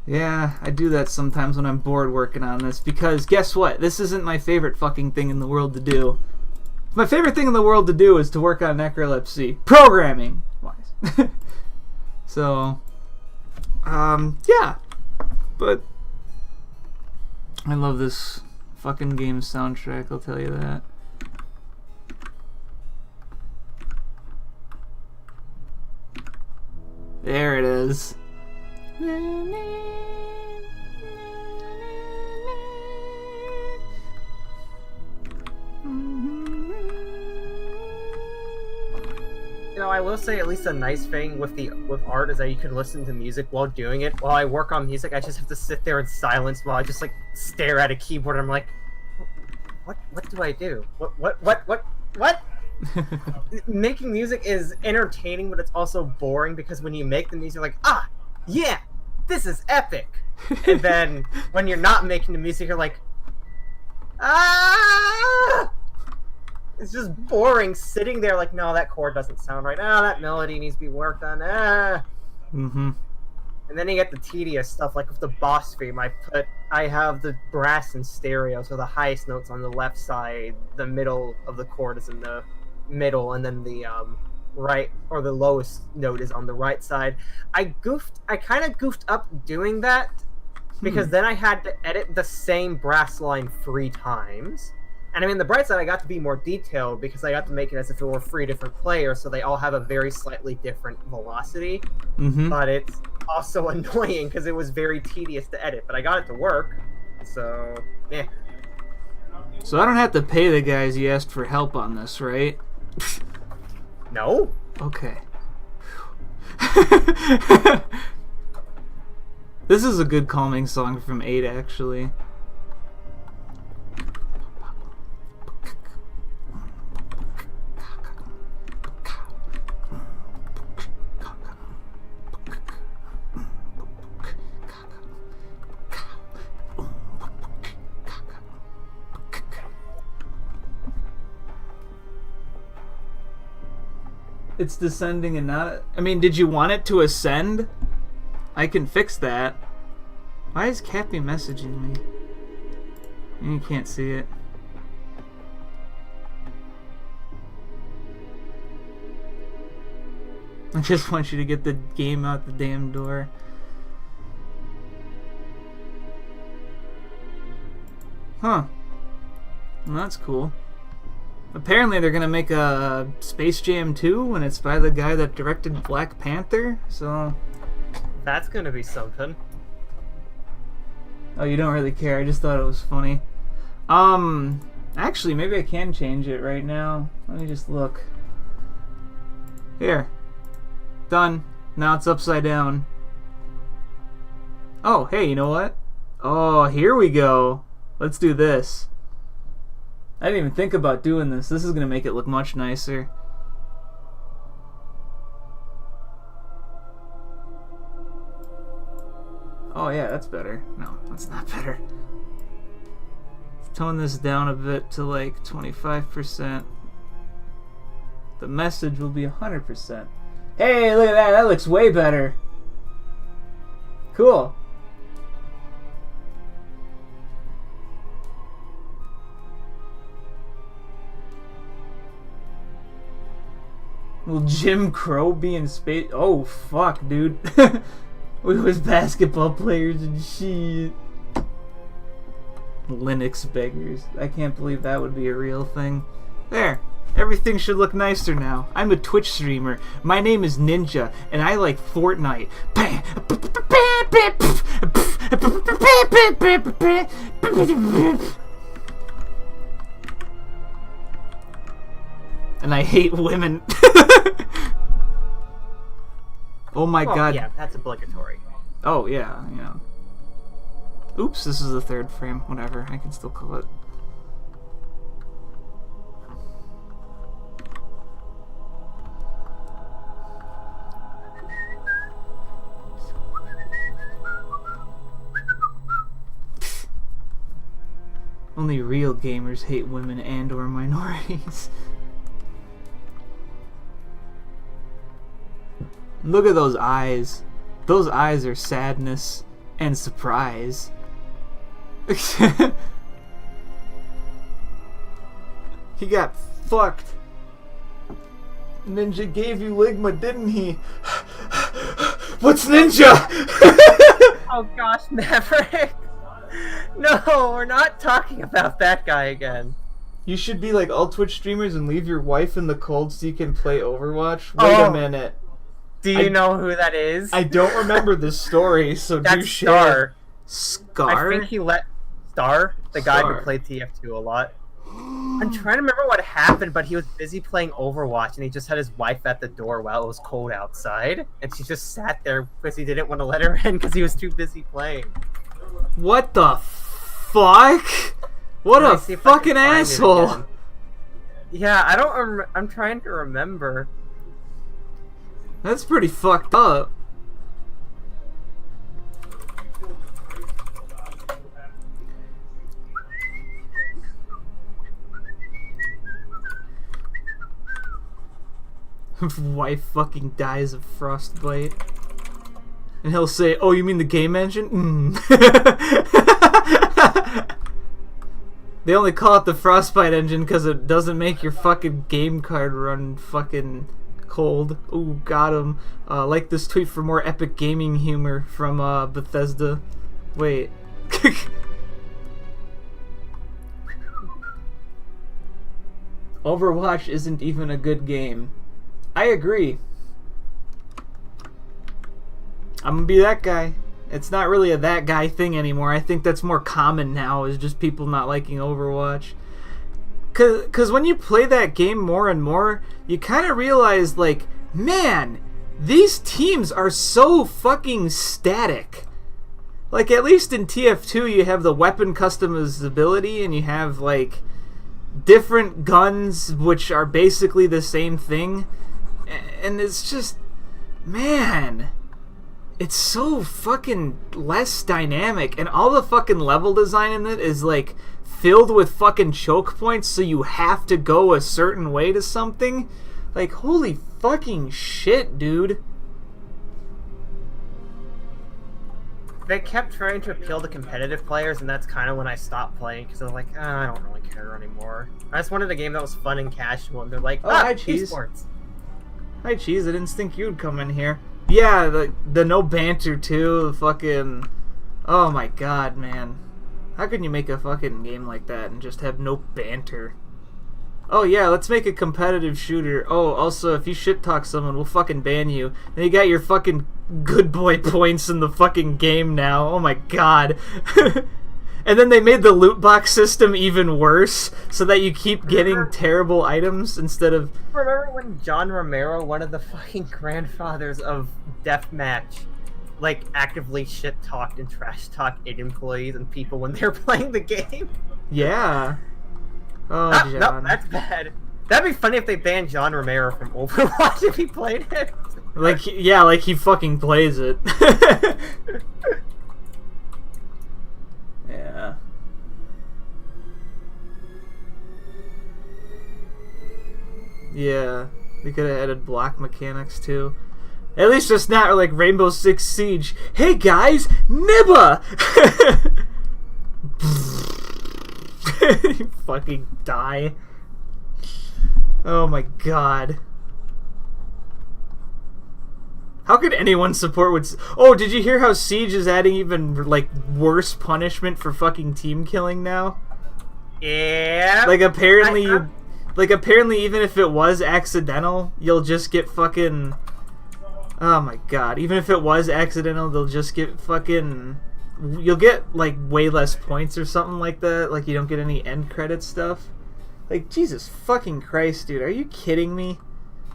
Yeah, I do that sometimes when I'm bored working on this, because guess what? This isn't my favorite fucking thing in the world to do. My favorite thing in the world to do is to work on Necrolepsy. Programming wise. So, yeah. But I love this fucking game soundtrack, I'll tell you that. There it is. You know, I will say at least a nice thing with art is that you can listen to music while doing it. While I work on music, I just have to sit there in silence while I just like stare at a keyboard. I'm like, what do I do? What? Making music is entertaining, but it's also boring because when you make the music, you're like, ah, yeah, this is epic. And then when you're not making the music, you're like, ah. It's just boring sitting there like, no, that chord doesn't sound right. Ah, that melody needs to be worked on. Ah. Mm-hmm. And then you get the tedious stuff, like with the boss theme. I have the brass in stereo, so the highest note's on the left side, the middle of the chord is in the middle, and then the right, or the lowest note is on the right side. I kind of goofed up doing that, because then I had to edit the same brass line 3 times. And I mean, the bright side, I got to be more detailed because I got to make it as if it were 3 different players, so they all have a very slightly different velocity. Mm-hmm. But it's also annoying because it was very tedious to edit. But I got it to work, so yeah. So I don't have to pay the guys you asked for help on this, right? No. Okay. This is a good calming song from 8, actually. It's descending and not... I mean, did you want it to ascend? I can fix that. Why is Cappy messaging me? You can't see it. I just want you to get the game out the damn door. Huh. Well, that's cool. Apparently they're gonna make a Space Jam 2 and it's by the guy that directed Black Panther, so... That's gonna be something. Oh, you don't really care, I just thought it was funny. Actually, maybe I can change it right now. Let me just look. Here. Done. Now it's upside down. Oh, hey, you know what? Oh, here we go. Let's do this. I didn't even think about doing this. This is going to make it look much nicer. Oh yeah, that's better. No, that's not better. Let's tone this down a bit to like 25%. The message will be 100%. Hey, look at that. That looks way better. Cool. Will Jim Crow be in space? Oh, fuck, dude. We was basketball players and shit. Linux beggars. I can't believe that would be a real thing. There. Everything should look nicer now. I'm a Twitch streamer. My name is Ninja, and I like Fortnite. And I hate women. Oh my god. Yeah, that's obligatory. Oh yeah, yeah. Oops, this is the third frame. Whatever, I can still call it. Only real gamers hate women and or minorities. Look at those eyes. Those eyes are sadness and surprise. He got fucked. Ninja gave you Ligma, didn't he? What's Ninja? Oh gosh, Maverick. No, we're not talking about that guy again. You should be like all Twitch streamers and leave your wife in the cold so you can play Overwatch. Wait a minute. Do you know who that is? I don't remember this story, so do share. Scar? I think he let Star, the guy who played TF2 a lot. I'm trying to remember what happened, but he was busy playing Overwatch, and he just had his wife at the door while it was cold outside, and she just sat there because he didn't want to let her in because he was too busy playing. What the fuck? What a fucking asshole! Yeah, I don't. I'm trying to remember. That's pretty fucked up. Wife fucking dies of frostbite. And he'll say, "Oh, you mean the game engine?" They only call it the frostbite engine because it doesn't make your fucking game card run fucking cold. Ooh, got him. Like this tweet for more epic gaming humor from Bethesda. Wait. Overwatch isn't even a good game. I agree. I'm gonna be that guy. It's not really a that guy thing anymore. I think that's more common now, is just people not liking Overwatch. Cause when you play that game more and more, you kind of realize, like, man, these teams are so fucking static. Like, at least in TF2, you have the weapon customizability, and you have, like, different guns, which are basically the same thing. And it's just, man, it's so fucking less dynamic, and all the fucking level design in it is, like, filled with fucking choke points, so you have to go a certain way to something. Like, holy fucking shit, dude. They kept trying to appeal to competitive players, and that's kind of when I stopped playing, because I was like, I don't really care anymore. I just wanted a game that was fun and casual, and they're like, hi, Cheese. esports. Hi, Cheese. I didn't think you'd come in here. Yeah, the no banter too. The fucking... Oh my god, man. How can you make a fucking game like that and just have no banter? Oh yeah, let's make a competitive shooter. Oh, also, if you shit talk someone, we'll fucking ban you. And you got your fucking good boy points in the fucking game now. Oh my god. And then they made the loot box system even worse, so that you keep getting terrible items instead of... Remember when John Romero, one of the fucking grandfathers of Deathmatch, like, actively shit-talked and trash-talked employees and people when they're playing the game? Yeah. Oh, John. No, that's bad. That'd be funny if they banned John Romero from Overwatch if he played it. Like, yeah, like he fucking plays it. Yeah. Yeah. They could have added block mechanics too. At least it's not like Rainbow Six Siege. Hey guys, Nibba! You fucking die. Oh my god. How could anyone support what... Oh, did you hear how Siege is adding even, like, worse punishment for fucking team killing now? Yeah. Like, apparently apparently even if it was accidental, you'll just get fucking... Oh my god. Even if it was accidental, they'll just get fucking... You'll get, like, way less points or something like that. Like, you don't get any end credit stuff. Like, Jesus fucking Christ, dude. Are you kidding me?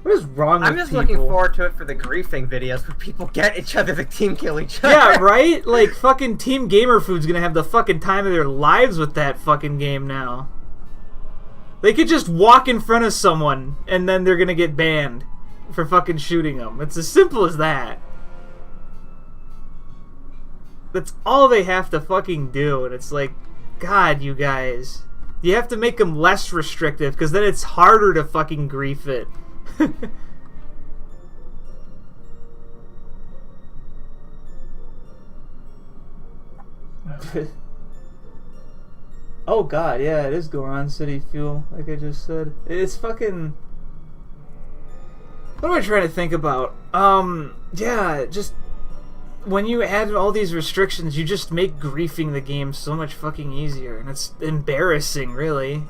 What is wrong with people? I'm just looking forward to it for the griefing videos where people get each other to team kill each other. Yeah, right? Like, fucking Team Gamer Food's gonna have the fucking time of their lives with that fucking game now. They could just walk in front of someone, and then they're gonna get banned for fucking shooting them. It's as simple as that. That's all they have to fucking do, and it's like, God, you guys. You have to make them less restrictive, because then it's harder to fucking grief it. Oh god, yeah, it is Goron City Fuel, like I just said. It's fucking... What am I trying to think about? Yeah, just... When you add all these restrictions, you just make griefing the game so much fucking easier, and it's embarrassing, really.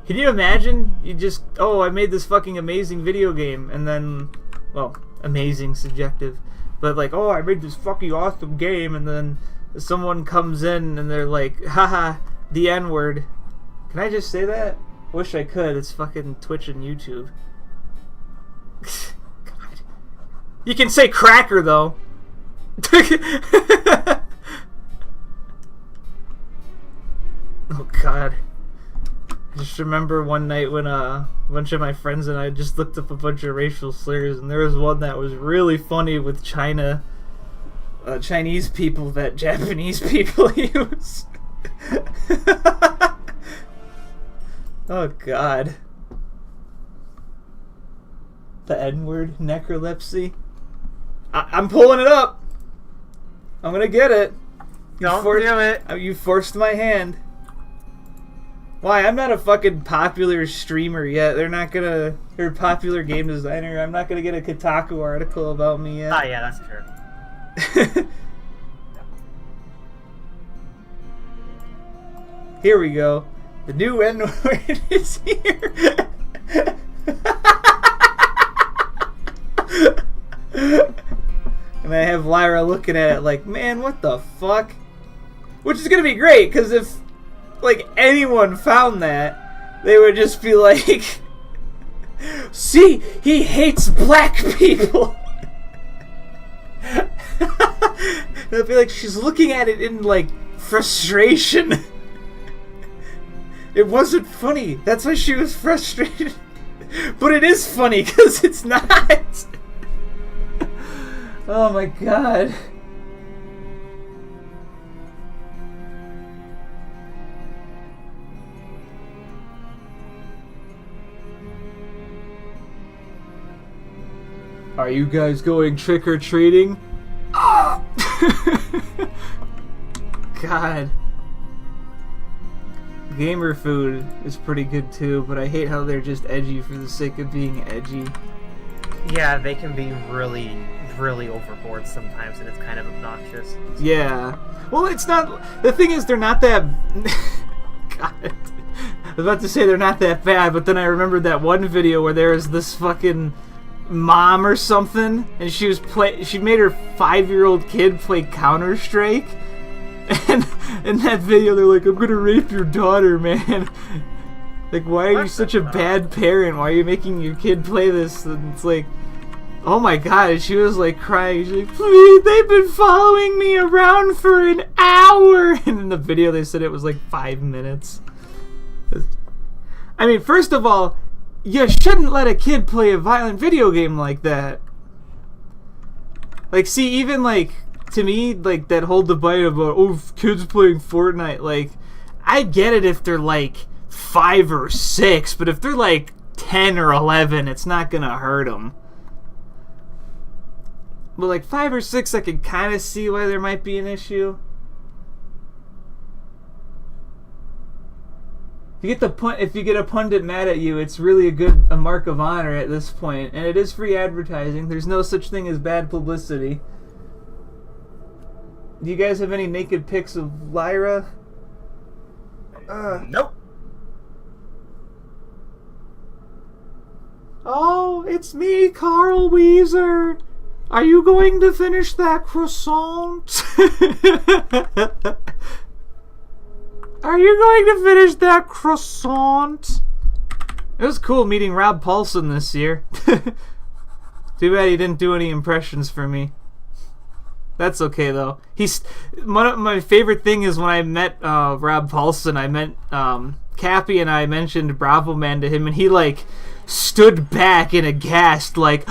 Can you imagine? You just, oh, I made this fucking amazing video game, and then, well, amazing, subjective, but like, oh, I made this fucking awesome game, and then someone comes in, and they're like, haha, the N-word. Can I just say that? Wish I could. It's fucking Twitch and YouTube. God. You can say cracker, though. Oh, God. I just remember one night when a bunch of my friends and I just looked up a bunch of racial slurs, and there was one that was really funny with Chinese people that Japanese people use. Oh god. The N-word, necrolepsy. I'm pulling it up. I'm gonna get it. Don't do it. You forced my hand. Why? I'm not a fucking popular streamer yet. They're not gonna... Or popular game designer. I'm not gonna get a Kotaku article about me yet. Oh, yeah, that's true. Here we go. The new N-word is here. And I have Lyra looking at it like, man, what the fuck? Which is gonna be great, because if... like, anyone found that, they would just be like, see, he hates black people. They'll be like, she's looking at it in, like, frustration. It wasn't funny. That's why she was frustrated. But it is funny, because it's not. Oh my god. Are you guys going trick-or-treating? God. Gamer food is pretty good too, but I hate how they're just edgy for the sake of being edgy. Yeah, they can be really, really overboard sometimes, and it's kind of obnoxious. Yeah. Well, it's not... The thing is, they're not that... God. I was about to say they're not that bad, but then I remembered that one video where there was this fucking mom or something, and she made her 5-year-old kid play Counter-Strike, and in that video they're like, I'm gonna rape your daughter, man. Like, why are you such a bad parent? Why are you making your kid play this? And it's like, oh my god, she was like crying. She's like, please, they've been following me around for an hour. And in the video they said it was like 5 minutes. I mean, first of all, you shouldn't let a kid play a violent video game like that. Like, see, even like, to me, like, that whole debate about, oh, kids playing Fortnite, like, I get it if they're like 5 or 6, but if they're like 10 or 11, it's not gonna hurt them. But like 5 or 6, I could kind of see why there might be an issue. If you get a pundit mad at you, it's really a mark of honor at this point, and it is free advertising. There's no such thing as bad publicity. Do you guys have any naked pics of Lyra? Nope. Oh, it's me, Carl Weezer. Are you going to finish that croissant? Are you going to finish that croissant? It was cool meeting Rob Paulson this year. Too bad he didn't do any impressions for me. That's okay though. One of my favorite thing is when I met Rob Paulson, I met Cappy and I mentioned Bravo Man to him, and he like stood back in aghast like,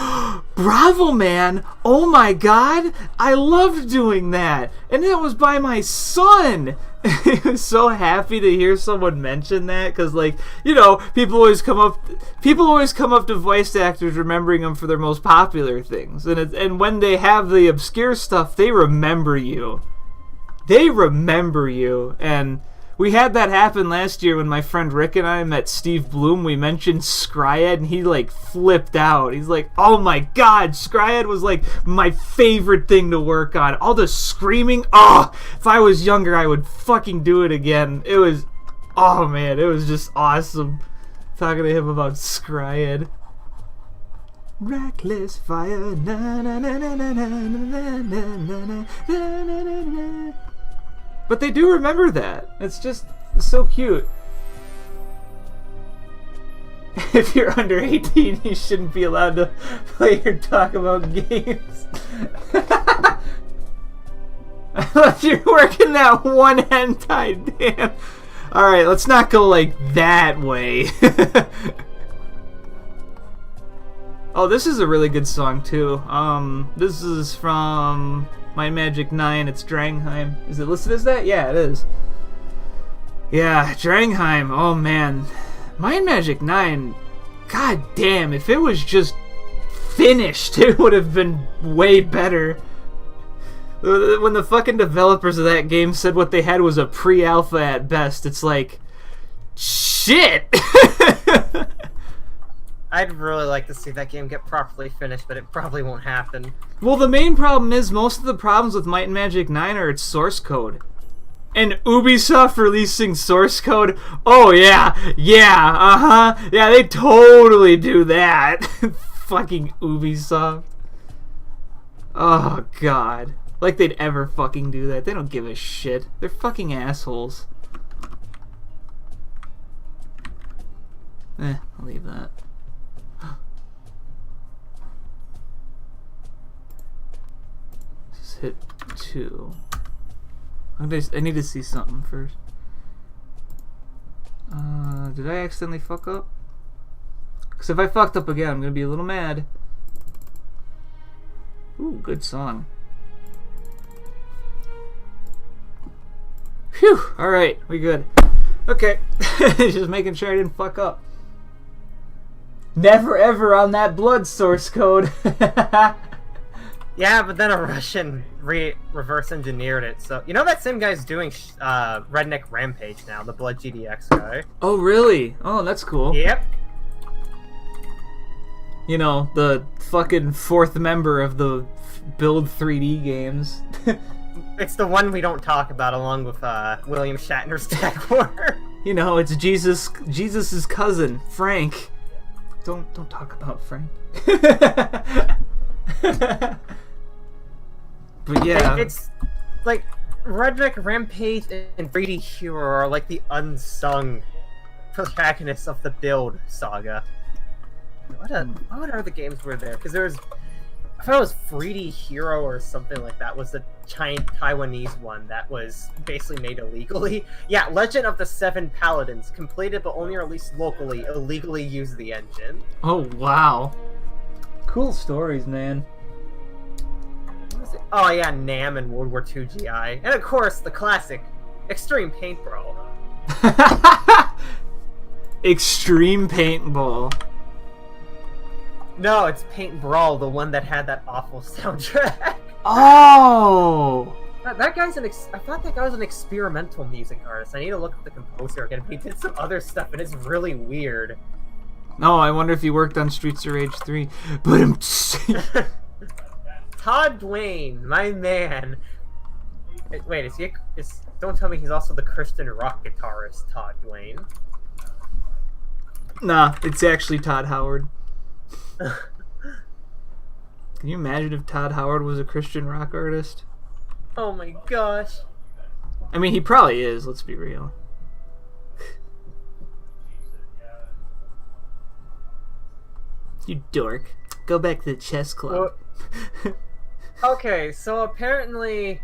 Bravo Man, oh my god, I loved doing that, and that was by my son. He was so happy to hear someone mention that, because, like, you know, people always come up to voice actors remembering them for their most popular things, and when they have the obscure stuff, they remember you. And we had that happen last year when my friend Rick and I met Steve Bloom. We mentioned Scryed, and he, like, flipped out. He's like, oh my god, Scryed was, like, my favorite thing to work on. All the screaming, oh, if I was younger, I would fucking do it again. It was, oh man, it was just awesome talking to him about Scryed. Reckless fire, na na na na na na na na na na na na. But they do remember that. It's just so cute. If you're under 18, you shouldn't be allowed to play or talk about games. You're working that one hentai, damn. Alright, let's not go like that way. Oh, this is a really good song too. This is from Might Magic 9, it's Drangheim. Is it listed as that? Yeah, it is. Yeah, Drangheim, oh man. Might Magic 9, god damn, if it was just finished, it would have been way better. When the fucking developers of that game said what they had was a pre-alpha at best, it's like, shit! I'd really like to see that game get properly finished, but it probably won't happen. Well, the main problem is most of the problems with Might and Magic 9 are its source code. And Ubisoft releasing source code, oh yeah, yeah, they totally do that. Fucking Ubisoft. Oh god. Like they'd ever fucking do that. They don't give a shit. They're fucking assholes. I'll leave that. Just hit 2. I need to see something first. Did I accidentally fuck up? Because if I fucked up again, I'm going to be a little mad. Ooh, good song. Phew! Alright, we good. Okay. Just making sure I didn't fuck up. Never ever on that blood source code. Yeah, but then a Russian reverse engineered it. So you know that same guy's doing Redneck Rampage now, the Blood GDX guy. Oh really? Oh, that's cool. Yep. You know, the fucking fourth member of the Build 3D games. It's the one we don't talk about, along with William Shatner's Tech War. You know, it's Jesus's cousin, Frank. Don't talk about Frank. But yeah, it's like Redneck Rampage and 3D Hero are like the unsung protagonists of the Build saga. What other games were there? Because there was, I thought it was 3D Hero or something like that was the Taiwanese one that was basically made illegally. Yeah, Legend of the Seven Paladins, completed but only released locally, illegally used the engine. oh wow, cool stories, man. What was it? Oh yeah, Nam and World War II GI. And of course, the classic, Extreme Paint Brawl. Extreme Paintball. No, it's Paint Brawl, the one that had that awful soundtrack. Oh! That guy's I thought that guy was an experimental music artist. I need to look up the composer again. He did some other stuff, and it's really weird. Oh, I wonder if he worked on Streets of Rage 3. But I'm... Todd Duane, my man. Wait, is he? Don't tell me he's also the Christian rock guitarist, Todd Duane. Nah, it's actually Todd Howard. Can you imagine if Todd Howard was a Christian rock artist? Oh my gosh. I mean, he probably is, let's be real. You dork. Go back to the chess club. Well, okay, so apparently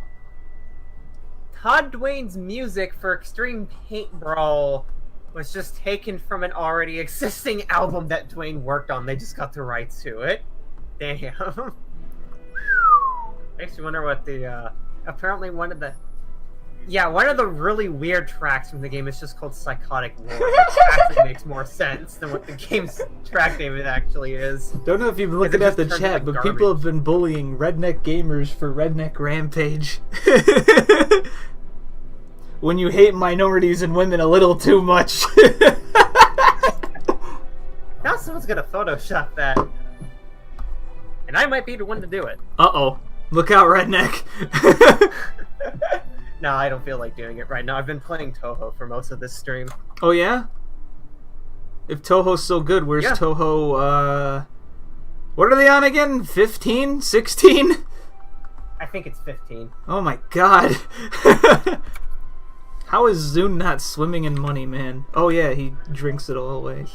Todd Duane's music for Extreme Paint Brawl was just taken from an already existing album that Duane worked on. They just got the rights to it. Damn. Makes you wonder what the, apparently one of the really weird tracks from the game is just called Psychotic War, which actually makes more sense than what the game's track name actually is. Don't know if you've been looking at the chat, but garbage. people have been bullying redneck gamers for Redneck Rampage. When you hate minorities and women a little too much. Now someone's gonna Photoshop that. And I might be the one to do it. Uh-oh. Look out, Redneck. No, I don't feel like doing it right now. I've been playing Toho for most of this stream. Oh, yeah? If Toho's so good, where's Toho, what are they on again? 15? 16? I think it's 15. Oh my god. How is Zune not swimming in money, man? Oh yeah, he drinks it all away.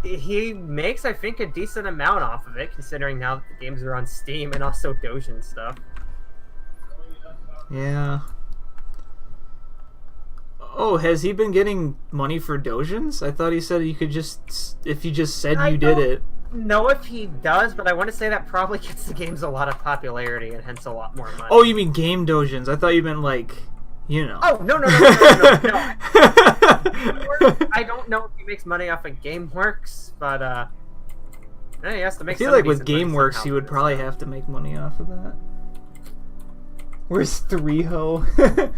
He makes, I think, a decent amount off of it, considering now that the games are on Steam and also Doge and stuff. Yeah. Oh, has he been getting money for Dojins? I thought he said you could just, if you just said you did it. Know if he does, but I want to say that probably gets the games a lot of popularity and hence a lot more money. Oh, you mean game Dojins? I thought you meant like, you know. Oh, no. I don't know if he makes money off of GameWorks, but he has to make. I feel like with GameWorks, he would probably have to make money off of that. Where's 3Ho?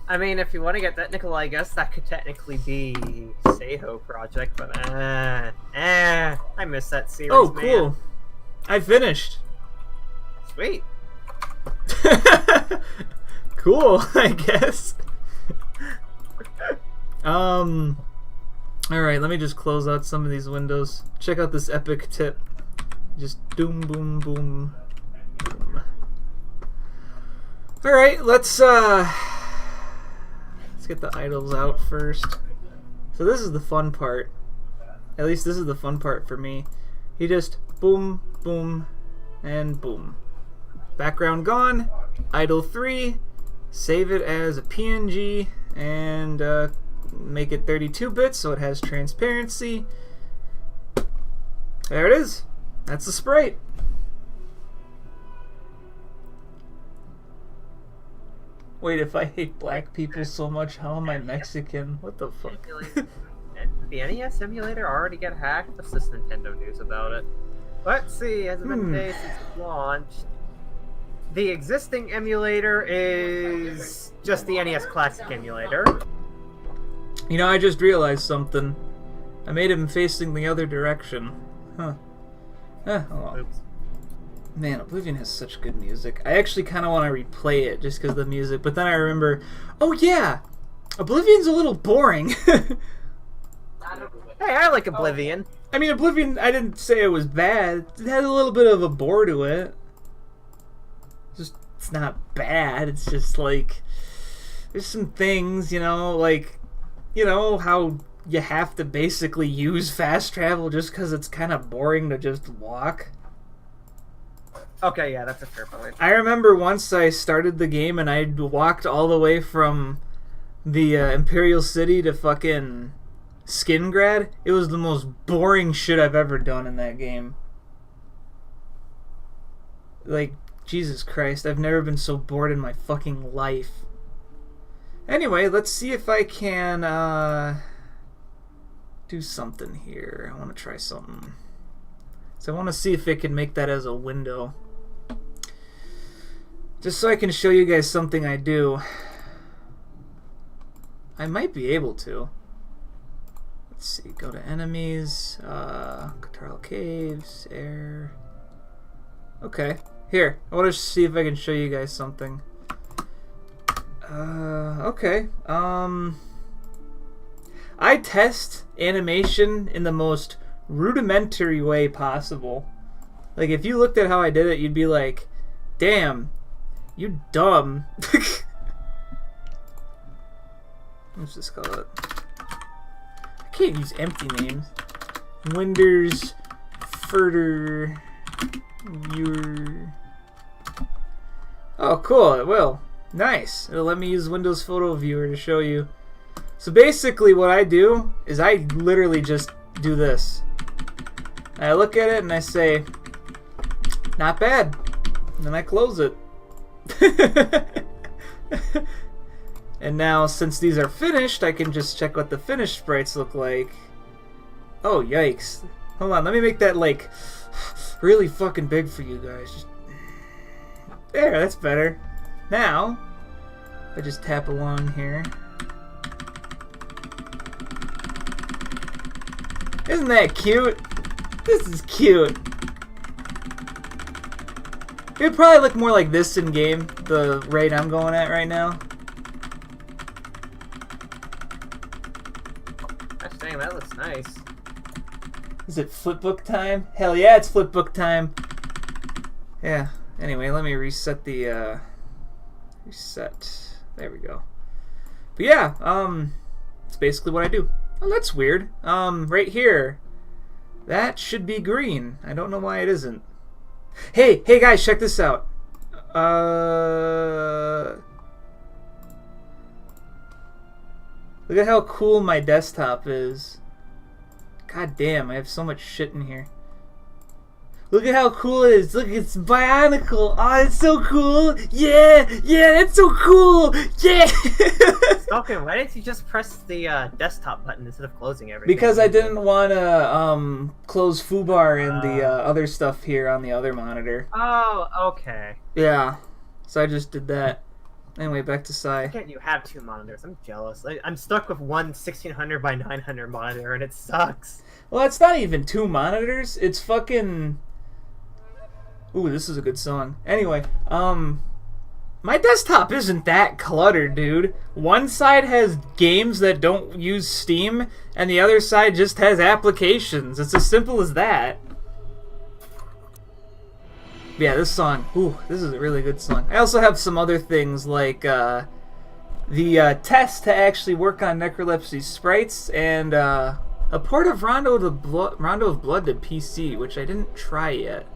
I mean, if you want to get technical, I guess that could technically be Seiho Project, but I miss that series. Oh, cool! Man. I finished. Sweet. Cool, I guess. Alright, let me just close out some of these windows. Check out this epic tip. Just doom, boom, boom, boom. Alright, let's get the idols out first. So this is the fun part. At least this is the fun part for me. He just boom, boom, and boom. Background gone. Idle 3. Save it as a PNG and make it 32 bits so it has transparency. There it is. That's the sprite. Wait, if I hate black people so much, how am I Mexican? What the fuck? The NES emulator already got hacked? What's this Nintendo news about it? Let's see, has it been days since it launched? The existing emulator is just the NES Classic emulator. You know, I just realized something. I made him facing the other direction. Huh. Oh well. Oops. Man, Oblivion has such good music. I actually kind of want to replay it just because of the music, but then I remember, oh yeah, Oblivion's a little boring. Hey, I like Oblivion. I mean, Oblivion, I didn't say it was bad. It had a little bit of a bore to it. It's not bad. It's just like, there's some things, you know, like, you know, how you have to basically use fast travel just because it's kind of boring to just walk. Okay, yeah, that's a fair point. I remember once I started the game and I walked all the way from the Imperial City to fucking Skingrad. It was the most boring shit I've ever done in that game. Like, Jesus Christ, I've never been so bored in my fucking life. Anyway, let's see if I can do something here. I want to try something. So I want to see if it can make that as a window. Just so I can show you guys something I do. I might be able to. Let's see, go to enemies, Catarl Caves, air. Okay, here. I want to see if I can show you guys something. Okay. I test animation in the most rudimentary way possible. Like, if you looked at how I did it, you'd be like, damn, you dumb. Let's just call it. I can't use empty names. Winders, Furter, Viewer. Oh, cool, it will. Nice. It'll let me use Windows Photo Viewer to show you. So basically what I do is I literally just do this. I look at it and I say, not bad. And then I close it. And now, since these are finished, I can just check what the finished sprites look like. Oh, yikes. Hold on, let me make that, like, really fucking big for you guys. Just... There, that's better. Now, if I just tap along here. Isn't that cute? This is cute. It would probably look more like this in game, the rate I'm going at right now. Gosh dang, that looks nice. Is it flipbook time? Hell yeah, it's flipbook time. Yeah. Anyway, let me reset the reset. There we go. But yeah, it's basically what I do. Oh, that's weird. Right here. That should be green. I don't know why it isn't. Hey guys, check this out. Look at how cool my desktop is. God damn, I have so much shit in here. Look at how cool it is. Look, it's Bionicle. Oh, it's so cool. Yeah, that's so cool. Yeah. Stalkin, why didn't you just press the desktop button instead of closing everything? Because I didn't want to close foobar and the other stuff here on the other monitor. Oh, okay. Yeah, so I just did that. Anyway, back to Sai. Why can't you have two monitors? I'm jealous. I'm stuck with one 1600 by 900 monitor, and it sucks. Well, it's not even two monitors. It's fucking... Ooh, this is a good song. Anyway, my desktop isn't that cluttered, dude. One side has games that don't use Steam, and the other side just has applications. It's as simple as that. Yeah, this song. Ooh, this is a really good song. I also have some other things like the test to actually work on Necrolepsy sprites and a port of Rondo of Blood to PC, which I didn't try yet.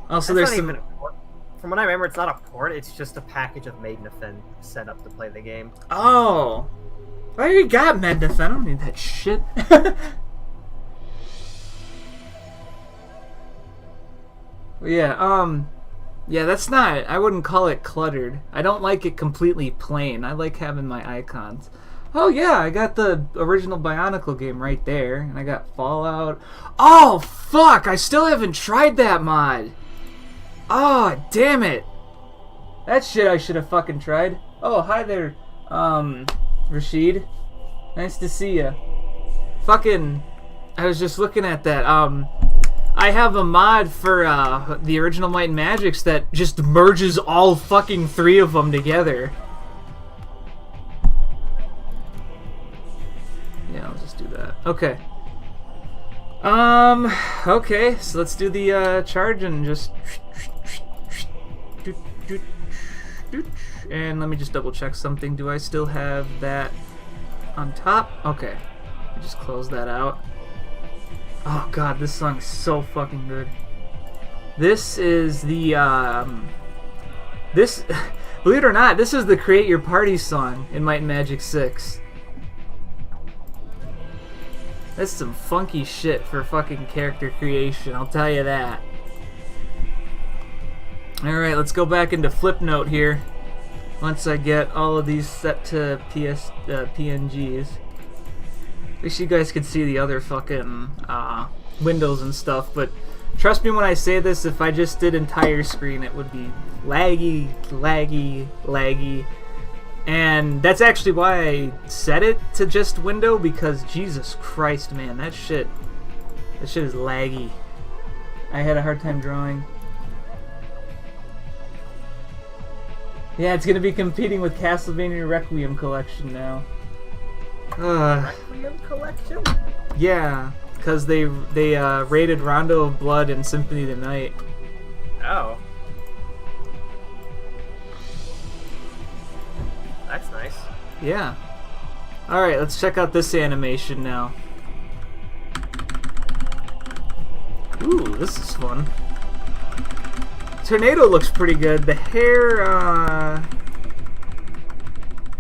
Also, That's there's not some. even a port. From what I remember, it's not a port. It's just a package of Maidnethin set up to play the game. Oh, I already got Maidnethin. I don't need that shit. Yeah. Yeah, that's not. I wouldn't call it cluttered. I don't like it completely plain. I like having my icons. Oh yeah, I got the original Bionicle game right there, and I got Fallout. Oh fuck! I still haven't tried that mod. Oh, damn it! That shit I should have fucking tried. Oh, hi there, Rashid. Nice to see ya. Fucking, I was just looking at that. I have a mod for the original Might and Magics that just merges all fucking 3 of them together. Yeah, I'll just do that. Okay. Okay, so let's do the charge and just... And let me just double check something. Do I still have that on top? Okay. Just close that out. Oh god, this song is so fucking good. This is the, this, believe it or not, this is the Create Your Party song in Might and Magic 6. That's some funky shit for fucking character creation, I'll tell you that. Alright, let's go back into Flipnote here. Once I get all of these set to PNGs. At least you guys can see the other fucking windows and stuff, but trust me when I say this, if I just did entire screen, it would be laggy, laggy, laggy. And that's actually why I set it to just window, because Jesus Christ, man, that shit is laggy. I had a hard time drawing. Yeah, it's gonna be competing with Castlevania Requiem Collection now. Requiem Collection? Yeah, because they rated Rondo of Blood and Symphony of the Night. Oh. That's nice. Yeah. Alright, let's check out this animation now. Ooh, this is fun. Tornado looks pretty good. The hair,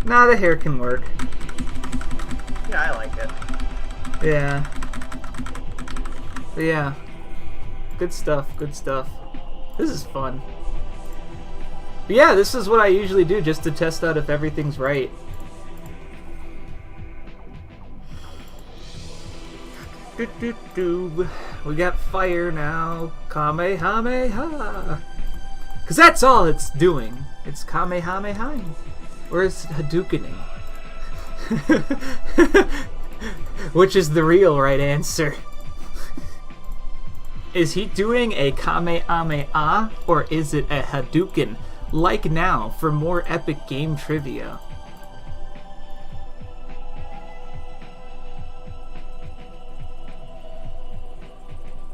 nah, the hair can work. Yeah, I like it. Yeah. But yeah. Good stuff, good stuff. This is fun. But yeah, this is what I usually do just to test out if everything's right. We got fire now. Kamehameha. Because that's all it's doing. It's Kamehameha. Or it's Hadoukening. Which is the real right answer. Is he doing a Kamehameha or is it a Hadouken? Like now for more epic game trivia.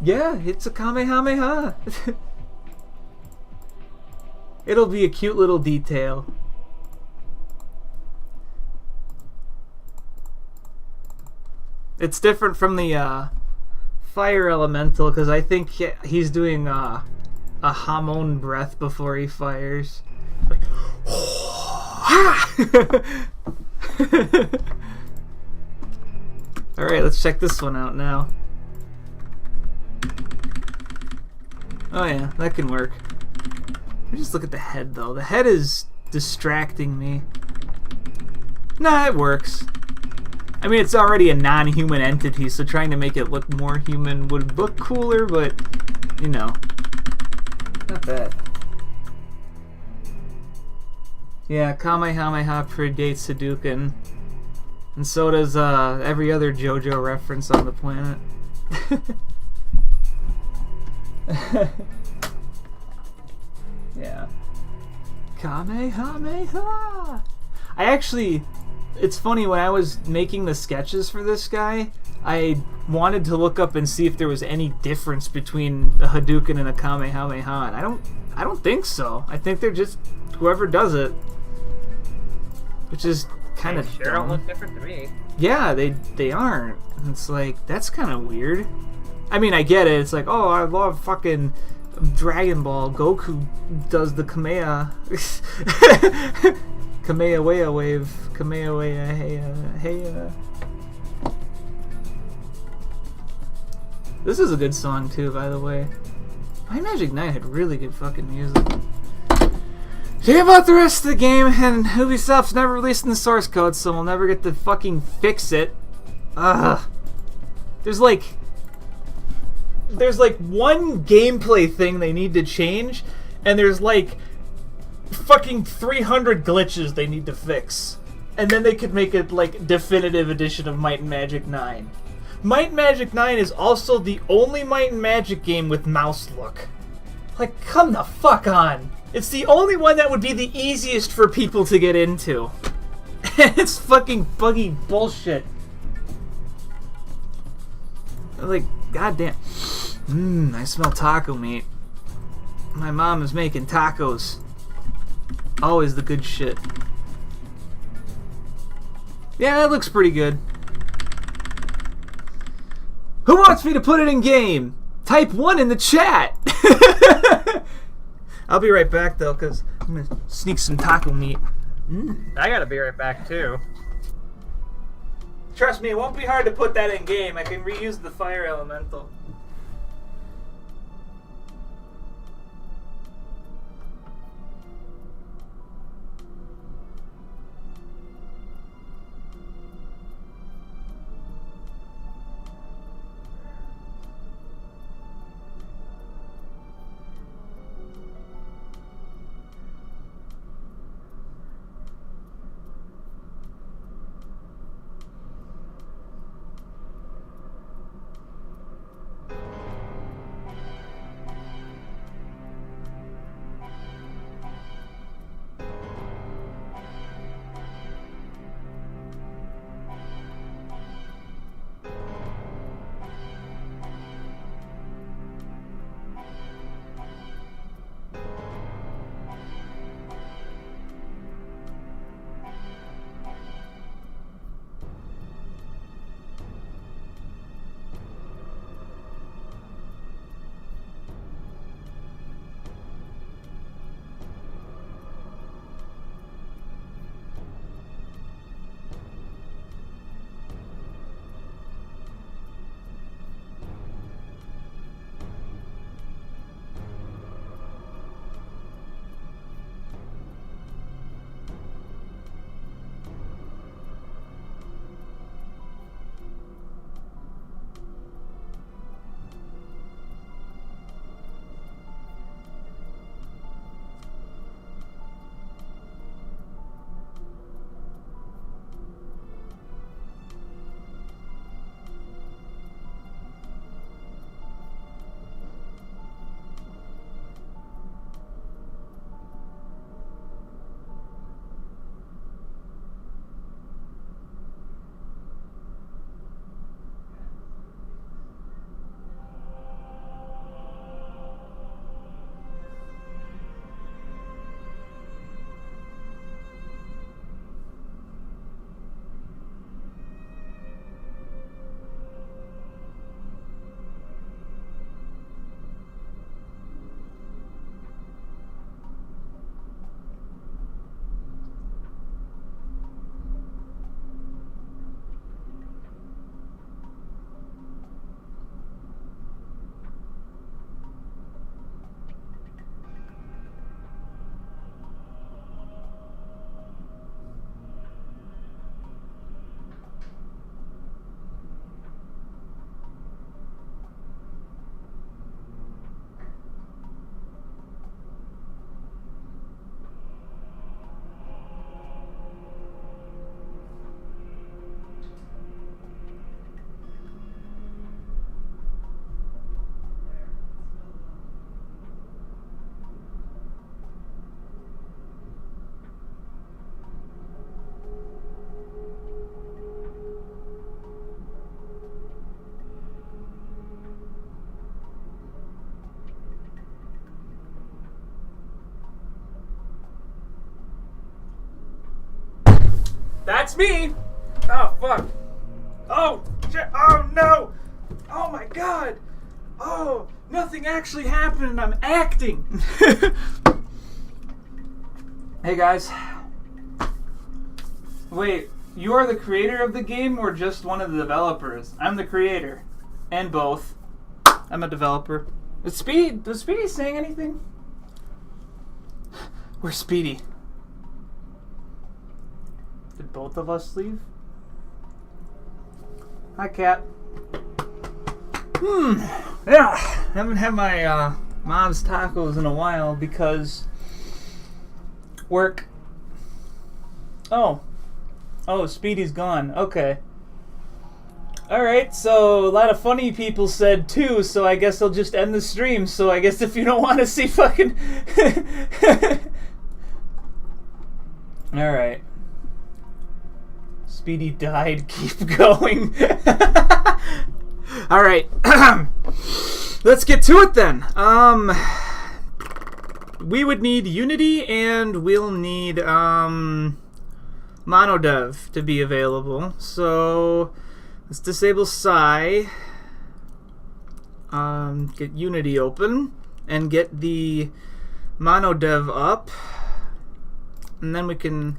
Yeah, it's a Kamehameha. It'll be a cute little detail. It's different from the fire elemental because I think he's doing a Hamon breath before he fires. Like, alright, let's check this one out now. Oh yeah, that can work. Let me just look at the head though. The head is distracting me. Nah, it works. I mean, it's already a non-human entity, so trying to make it look more human would look cooler, but, you know, not bad. Yeah, Kamehameha predates Hadouken. And so does every other JoJo reference on the planet. Yeah. Kamehameha! I actually... It's funny, when I was making the sketches for this guy, I wanted to look up and see if there was any difference between a Hadouken and a Kamehameha, and I don't think so. I think they're just whoever does it. Which is kind of sure don't look different to me. Yeah, they aren't. It's like, that's kind of weird. I mean, I get it. It's like, oh, I love fucking Dragon Ball. Goku does the Kamea. Kamehameha wave. Kamehameha, hey. This is a good song too, by the way. My Magic 9 had really good fucking music. Think about the rest of the game, and Ubisoft's never releasing the source code, so we'll never get to fucking fix it. Ugh. There's like one gameplay thing they need to change, and there's like fucking 300 glitches they need to fix. and then they could make it like definitive edition of Might and Magic 9. Might and Magic 9 is also the only Might and Magic game with mouse look. Like, come the fuck on. It's the only one that would be the easiest for people to get into. It's fucking buggy bullshit. Like, goddamn. I smell taco meat. My mom is making tacos. Always the good shit. Yeah, that looks pretty good. Who wants me to put it in game? Type 1 in the chat. I'll be right back though, because I'm going to sneak some taco meat. I gotta be right back too. Trust me, it won't be hard to put that in game. I can reuse the fire elemental. That's me! Oh, fuck. Oh, shit. Oh, no! Oh, my God! Oh, nothing actually happened. I'm acting. Hey, guys. Wait, you are the creator of the game or just one of the developers? I'm the creator. And both. I'm a developer. Does Speedy saying anything? Where's Speedy? Did both of us leave? Hi, Cat. Yeah, haven't had my mom's tacos in a while because work. Oh, Oh, Speedy's gone. Okay. Alright, so a lot of funny people said 2, so I guess I'll just end the stream. So I guess if you don't want to see fucking... Alright. Speedy died, keep going. Alright. Let's get to it then. We would need Unity and we'll need MonoDev to be available. So let's disable Psi, get Unity open, and get the MonoDev up, and then we can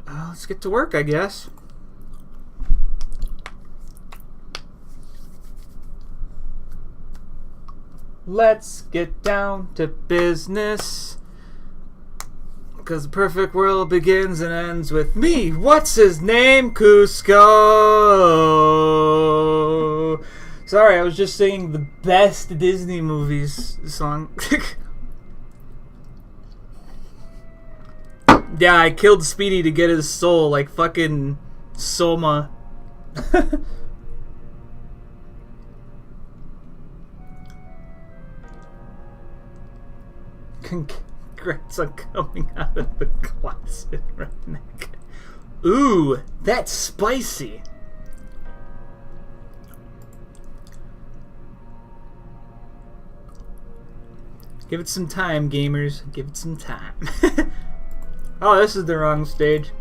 let's get to work, I guess. Let's get down to business, because the perfect world begins and ends with me. What's his name? Cusco. Sorry, I was just singing the best Disney movies song. Yeah, I killed Speedy to get his soul, like fucking Soma. Congrats on coming out of the closet, redneck. Ooh, that's spicy. Give it some time, gamers. Give it some time. Oh, this is the wrong stage.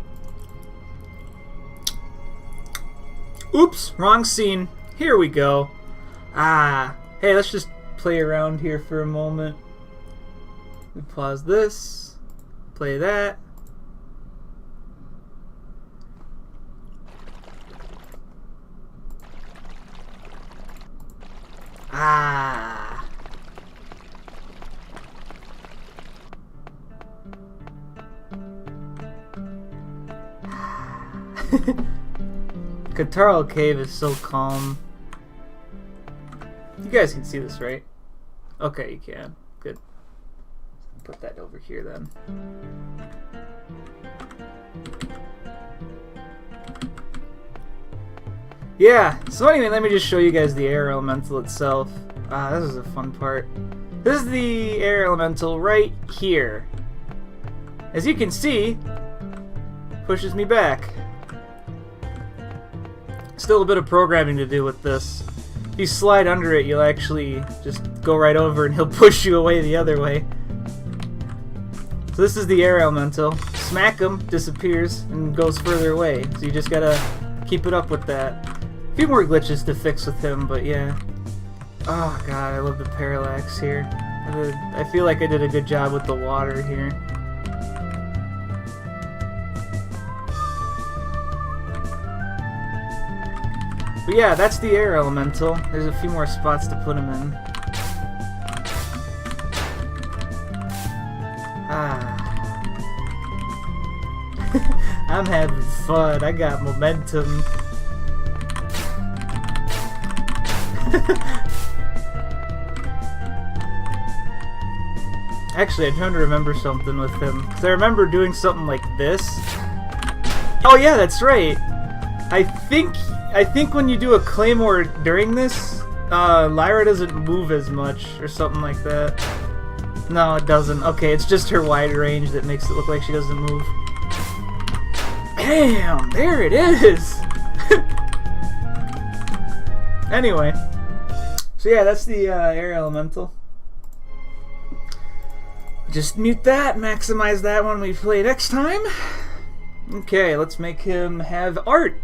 Oops, wrong scene. Here we go. Ah, hey, let's just play around here for a moment. We pause this, play that. Ah. Catarl Cave is so calm. You guys can see this, right? Okay, you can. Good. Put that over here then. Yeah, so anyway, let me just show you guys the air elemental itself. This is a fun part. This is the air elemental right here. As you can see, pushes me back. Still a bit of programming to do with this. If you slide under it, you'll actually just go right over and he'll push you away the other way. So this is the air elemental. Smack him, disappears, and goes further away. So you just gotta keep it up with that. A few more glitches to fix with him, but yeah. Oh god, I love the parallax here. I feel like I did a good job with the water here. But yeah, that's the air elemental. There's a few more spots to put him in. I'm having fun. I got momentum. Actually, I'm trying to remember something with him. Because I remember doing something like this. Oh yeah, that's right. I think when you do a claymore during this, Lyra doesn't move as much or something like that. No, it doesn't. Okay, it's just her wide range that makes it look like she doesn't move. Damn, there it is! Anyway. So yeah, that's the air elemental. Just mute that, maximize that when we play next time. Okay, let's make him have art.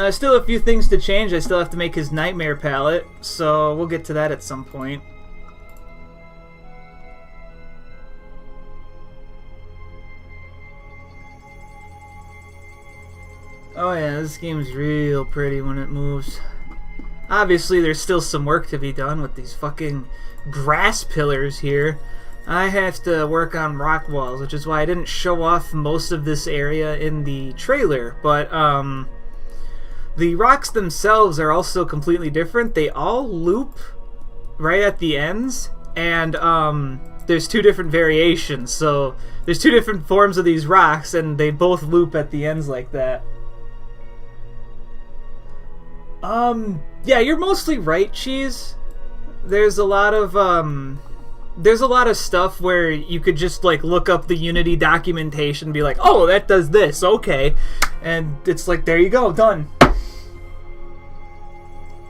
Still a few things to change. I still have to make his nightmare palette, so we'll get to that at some point. Oh yeah, this game's real pretty when it moves. Obviously, there's still some work to be done with these fucking grass pillars here. I have to work on rock walls, which is why I didn't show off most of this area in the trailer, but the rocks themselves are also completely different. They all loop right at the ends, and there's two different variations. So there's two different forms of these rocks, and they both loop at the ends like that. Yeah, you're mostly right, Cheese. There's a lot of stuff where you could just like look up the Unity documentation and be like, oh, that does this, okay. And it's like, there you go, done.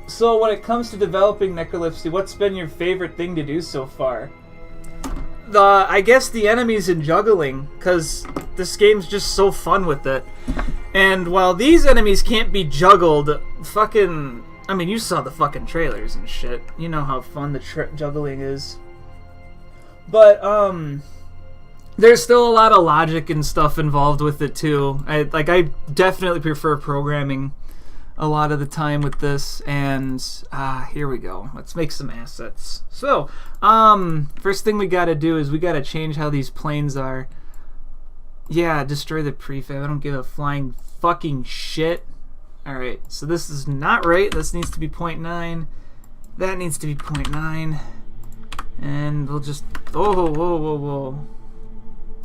So when it comes to developing Necrolepsy, what's been your favorite thing to do so far? I guess the enemies and juggling, because this game's just so fun with it. And while these enemies can't be juggled, fucking... I mean, you saw the fucking trailers and shit. You know how fun the juggling is. But, there's still a lot of logic and stuff involved with it, too. I definitely prefer programming a lot of the time with this. And, here we go. Let's make some assets. So, first thing we gotta do is we gotta change how these planes are. Yeah, destroy the prefab. I don't give a flying fucking shit. Alright, so this is not right. This needs to be 0.9. That needs to be 0.9. And we'll just... Oh, whoa.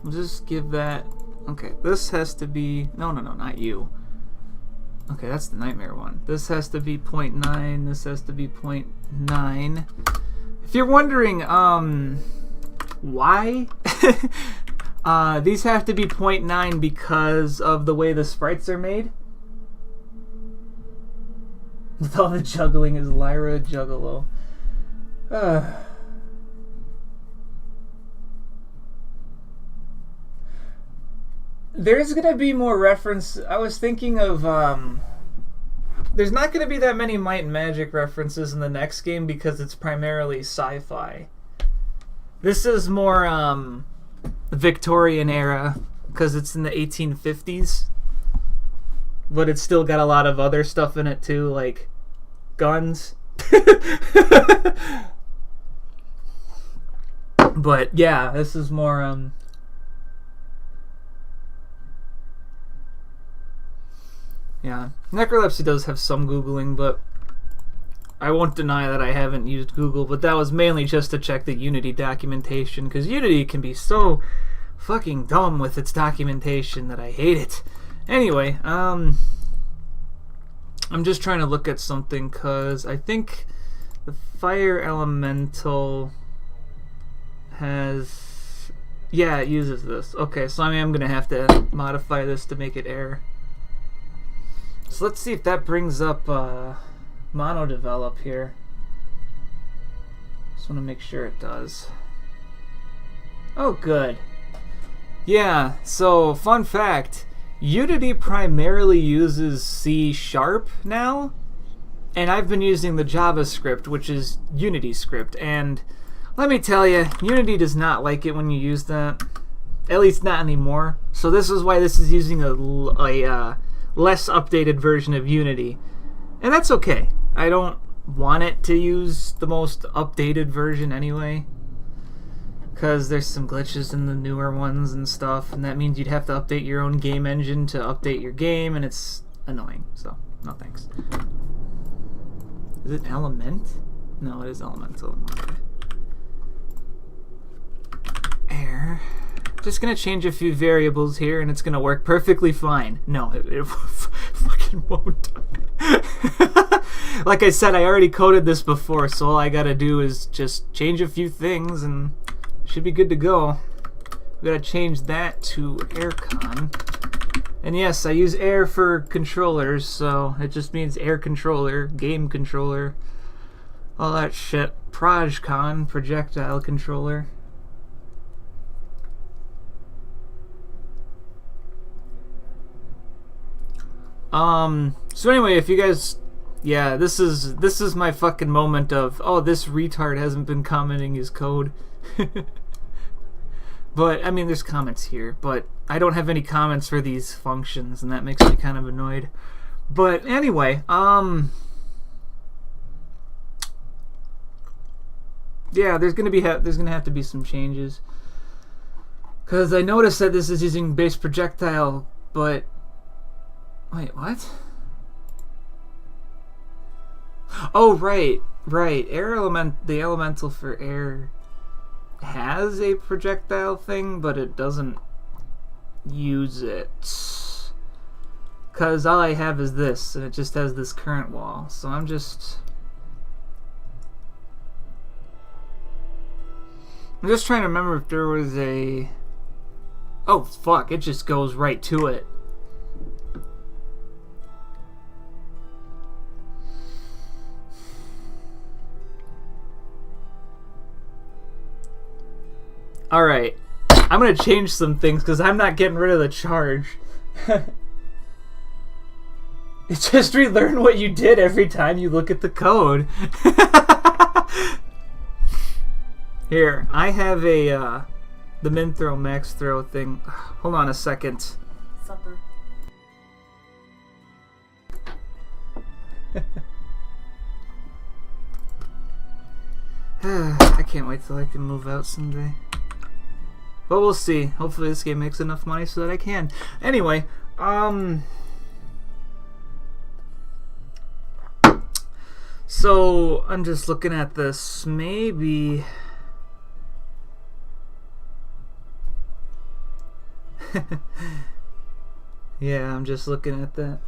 We'll just give that... Okay, this has to be... No, not you. Okay, that's the nightmare one. This has to be 0.9. This has to be 0.9. If you're wondering, why? These have to be 0.9 because of the way the sprites are made. With all the juggling is Lyra Juggalo. There's gonna be more reference. I was thinking of, there's not gonna be that many Might and Magic references in the next game because it's primarily sci-fi. This is more, Victorian era because it's in the 1850s, but it's still got a lot of other stuff in it too, like guns. But yeah, this is more yeah, Necrolepsy does have some Googling, but I won't deny that I haven't used Google, but that was mainly just to check the Unity documentation, because Unity can be so fucking dumb with its documentation that I hate it. Anyway, I'm just trying to look at something, because I think the Fire Elemental has... Yeah, it uses this. Okay, so I mean, I'm going to have to modify this to make it air. So let's see if that brings up mono develop here. Just want to make sure it does. Oh, good. Yeah, so fun fact, Unity primarily uses C# now, and I've been using the JavaScript, which is Unity script, and let me tell you, Unity does not like it when you use that. At least not anymore. So this is why this is using a less updated version of Unity. And that's okay. I don't want it to use the most updated version anyway, because there's some glitches in the newer ones and stuff, and that means you'd have to update your own game engine to update your game, and it's annoying. So, no thanks. Is it Element? No, it is Elemental. Okay. Air. Just gonna change a few variables here and it's gonna work perfectly fine. No, it fucking won't. Like I said, I already coded this before, so all I gotta do is just change a few things and should be good to go. We gotta change that to aircon. And yes, I use air for controllers, so it just means air controller, game controller, all that shit. ProjCon, projectile controller. So anyway, if you guys, yeah, this is my fucking moment of, oh, this retard hasn't been commenting his code. But, I mean, there's comments here, but I don't have any comments for these functions, and that makes me kind of annoyed. But anyway, yeah, there's gonna have to be some changes, because I noticed that this is using base projectile, but wait, what? Oh, right. Air element, the elemental for air. has a projectile thing, but it doesn't use it. Because all I have is this, and it just has this current wall. So I'm just trying to remember if there was a... Oh, fuck, it just goes right to it. Alright, I'm gonna change some things because I'm not getting rid of the charge. It's just relearn what you did every time you look at the code. Here, I have a, the min throw, max throw thing. Hold on a second. Supper. I can't wait till I can move out someday. But we'll see. Hopefully this game makes enough money so that I can. Anyway, so I'm just looking at this. Maybe... Yeah, I'm just looking at that.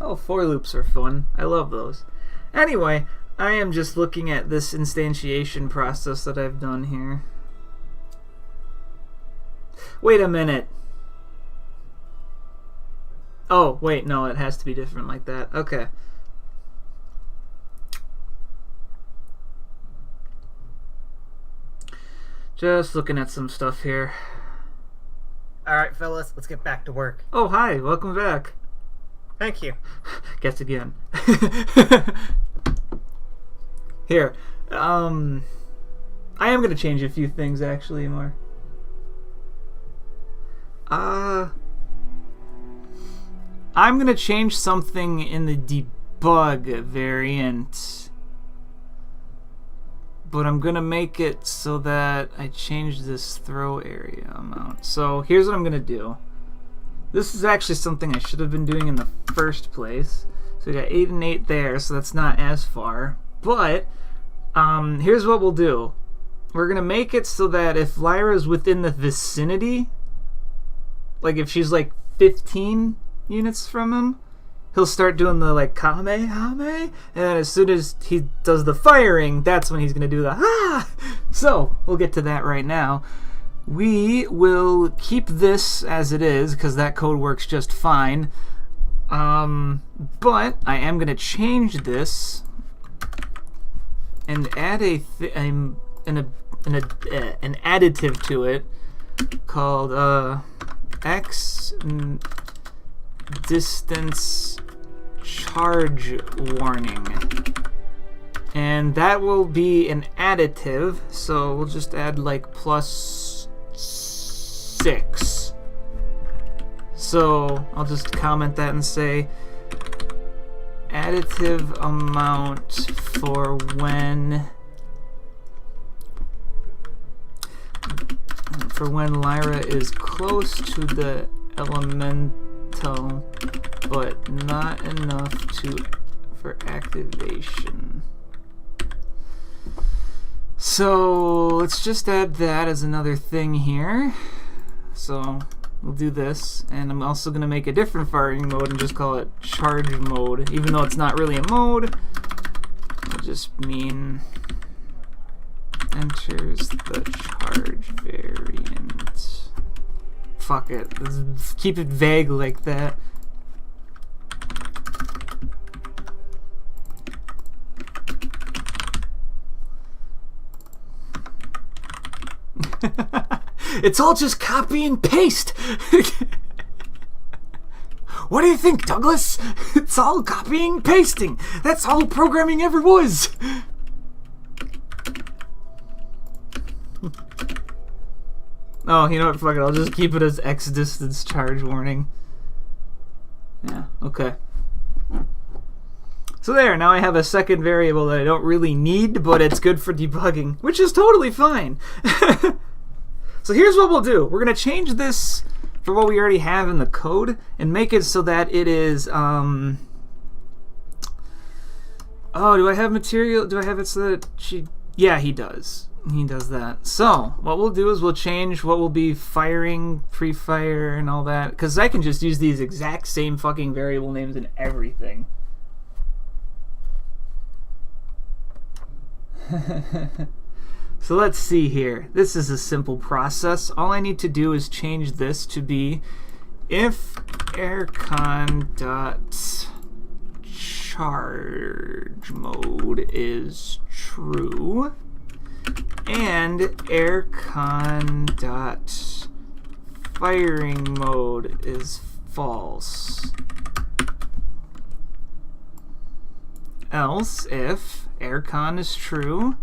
Oh, for loops are fun. I love those. Anyway, I am just looking at this instantiation process that I've done here. Wait a minute. Oh, wait, no, it has to be different like that. Okay. Just looking at some stuff here. Alright, fellas, let's get back to work. Oh, hi, welcome back. Thank you. Guess again. Here, I am going to change a few things actually more. I'm going to change something in the debug variant, but I'm going to make it so that I change this throw area amount. So here's what I'm going to do. This is actually something I should have been doing in the first place. So we got 8 and 8 there, so that's not as far. But here's what we'll do. We're going to make it so that if Lyra's within the vicinity, like if she's like 15 units from him, he'll start doing the like Kamehame, and then as soon as he does the firing, that's when he's going to do the ah! So we'll get to that right now. We will keep this as it is because that code works just fine. But I am going to change this and add an additive to it called X distance charge warning. And that will be an additive, so we'll just add like +6. So I'll just comment that and say additive amount for when Lyra is close to the elemental but not enough for activation. So let's just add that as another thing here. So we'll do this, and I'm also going to make a different firing mode and just call it charge mode, even though it's not really a mode. It'll just mean enters the charge variant. Fuck it. Let's keep it vague like that. It's all just copy and paste. What do you think, Douglas? It's all copying and pasting. That's all programming ever was. Oh, you know what? Fuck it. I'll just keep it as X distance charge warning. Yeah, okay. So there, now I have a second variable that I don't really need, but it's good for debugging, which is totally fine. So here's what we'll do. We're going to change this for what we already have in the code and make it so that it is, oh, do I have material? Do I have it so that she Yeah, he does. He does that. So, what we'll do is we'll change what will be firing, pre-fire, and all that. Because I can just use these exact same fucking variable names in everything. So let's see here. This is a simple process. All I need to do is change this to be if aircon dot charge mode is true and aircon dot firing mode is false. Else, if aircon is true,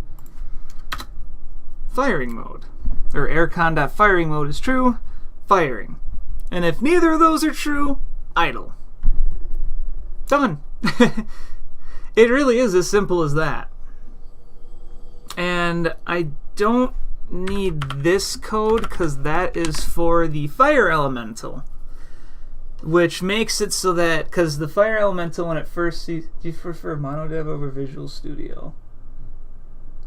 firing mode, or aircon.firing mode is true, firing. And if neither of those are true, idle. Done. It really is as simple as that. And I don't need this code because that is for the fire elemental, which makes it so that, because the fire elemental when it first sees, do you prefer monodev over Visual Studio?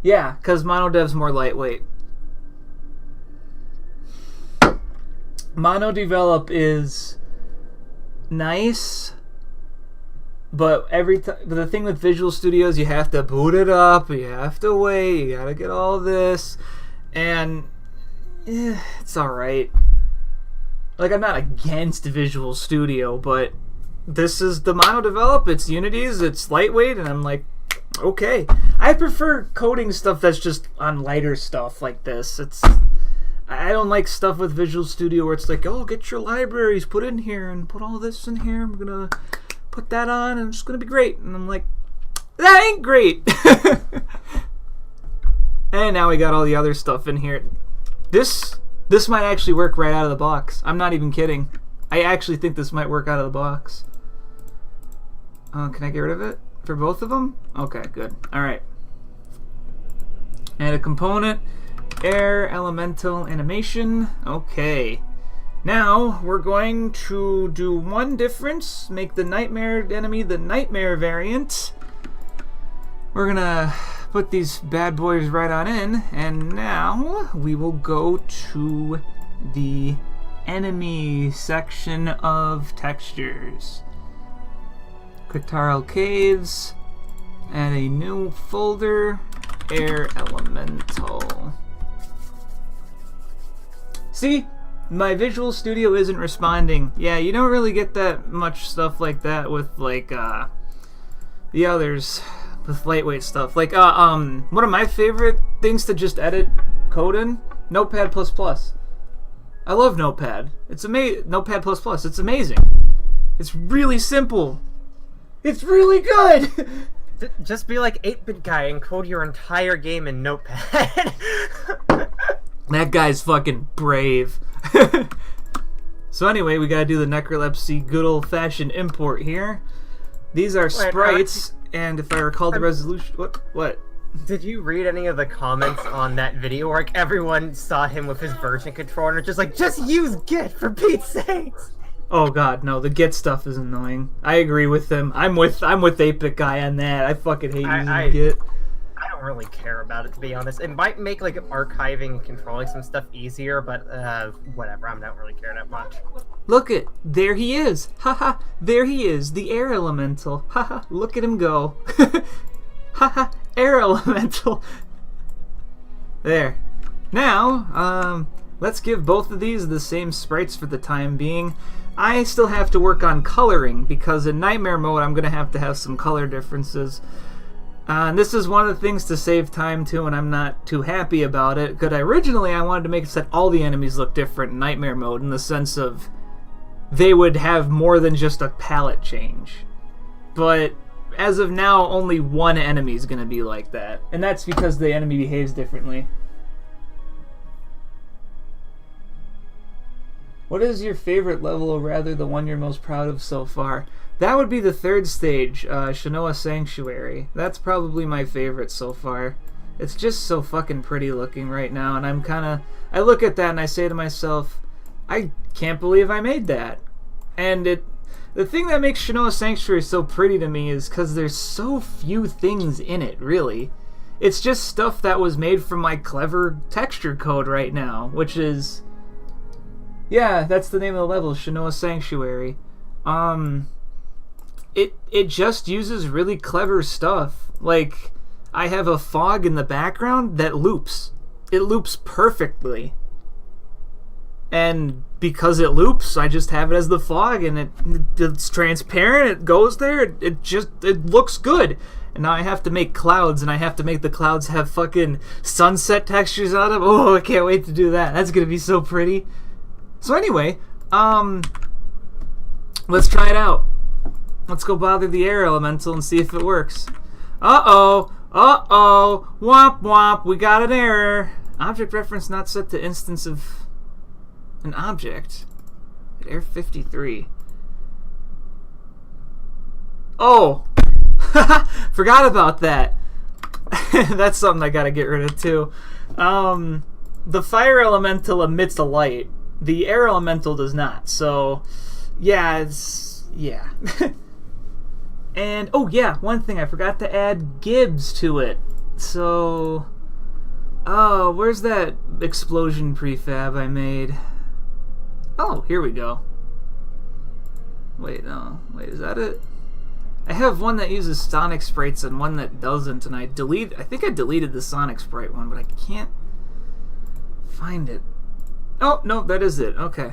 Yeah, because monodev's more lightweight. Monodevelop is nice, but the thing with Visual Studios, you have to boot it up, you have to wait, you gotta get all this, and it's alright. Like, I'm not against Visual Studio, but this is the monodevelop, it's Unity's, it's lightweight, and I'm like, okay. I prefer coding stuff that's just on lighter stuff like this. I don't like stuff with Visual Studio where it's like, oh, get your libraries put in here and put all this in here. I'm gonna put that on and it's gonna be great. And I'm like, that ain't great. And now we got all the other stuff in here. This might actually work right out of the box. I'm not even kidding. I actually think this might work out of the box. Can I get rid of it for both of them? Okay, good. All right. Add a component. Air elemental animation. Okay. Now we're going to do one difference. Make the nightmare enemy the nightmare variant. We're gonna put these bad boys right on in, and now we will go to the enemy section of textures. Catarl Caves. Add a new folder. Air elemental. See? My Visual Studio isn't responding. Yeah, you don't really get that much stuff like that with, like, the others. With lightweight stuff. Like, one of my favorite things to just edit code in? Notepad++. I love Notepad. It's amazing. Notepad++. It's amazing. It's really simple. It's really good! Just be like 8-Bit Guy and code your entire game in Notepad. That guy's fucking brave. So anyway, we gotta do the Necrolepsy good old-fashioned import here. These are sprites, and if I recall the resolution... What? Did you read any of the comments on that video where like, everyone saw him with his version controller and just like, just use Git for Pete's sakes? Oh god, no, the Git stuff is annoying. I agree with him. I'm with 8-Bit Guy on that. I fucking hate using Git. I don't really care about it, to be honest. It might make like archiving and controlling some stuff easier, but whatever. I don't really care that much. Look it, there he is. Haha, there he is, the air elemental. Haha, look at him go. Haha, air elemental. There. Now, let's give both of these the same sprites for the time being. I still have to work on coloring because in Nightmare mode I'm going to have some color differences. And this is one of the things to save time too, and I'm not too happy about it. Because originally I wanted to make it so that all the enemies look different in Nightmare mode in the sense of they would have more than just a palette change. But as of now, only one enemy is going to be like that. And that's because the enemy behaves differently. What is your favorite level, or rather the one you're most proud of so far? That would be the third stage, Shanoa Sanctuary. That's probably my favorite so far. It's just so fucking pretty looking right now, and I look at that and I say to myself, I can't believe I made that. And the thing that makes Shanoa Sanctuary so pretty to me is because there's so few things in it, really. It's just stuff that was made from my clever texture code right now, which is... Yeah, that's the name of the level, Shinoa Sanctuary. It just uses really clever stuff. Like, I have a fog in the background that loops. It loops perfectly. And because it loops, I just have it as the fog, and it's transparent, it goes there, it looks good. And now I have to make clouds, and I have to make the clouds have fucking sunset textures on them. Oh, I can't wait to do that. That's gonna be so pretty. So anyway, let's try it out. Let's go bother the air elemental and see if it works. Uh-oh, womp womp, we got an error. Object reference not set to instance of an object at Air 53. Oh! Forgot about that. That's something I gotta get rid of too. The fire elemental emits a light. The air elemental does not. So, yeah, yeah. And, oh yeah, one thing, I forgot to add Gibbs to it. So, oh, where's that explosion prefab I made? Oh, here we go. Wait, no. Wait, is that it? I have one that uses Sonic sprites and one that doesn't, and I think I deleted the Sonic sprite one, but I can't find it. Oh, no, that is it. Okay.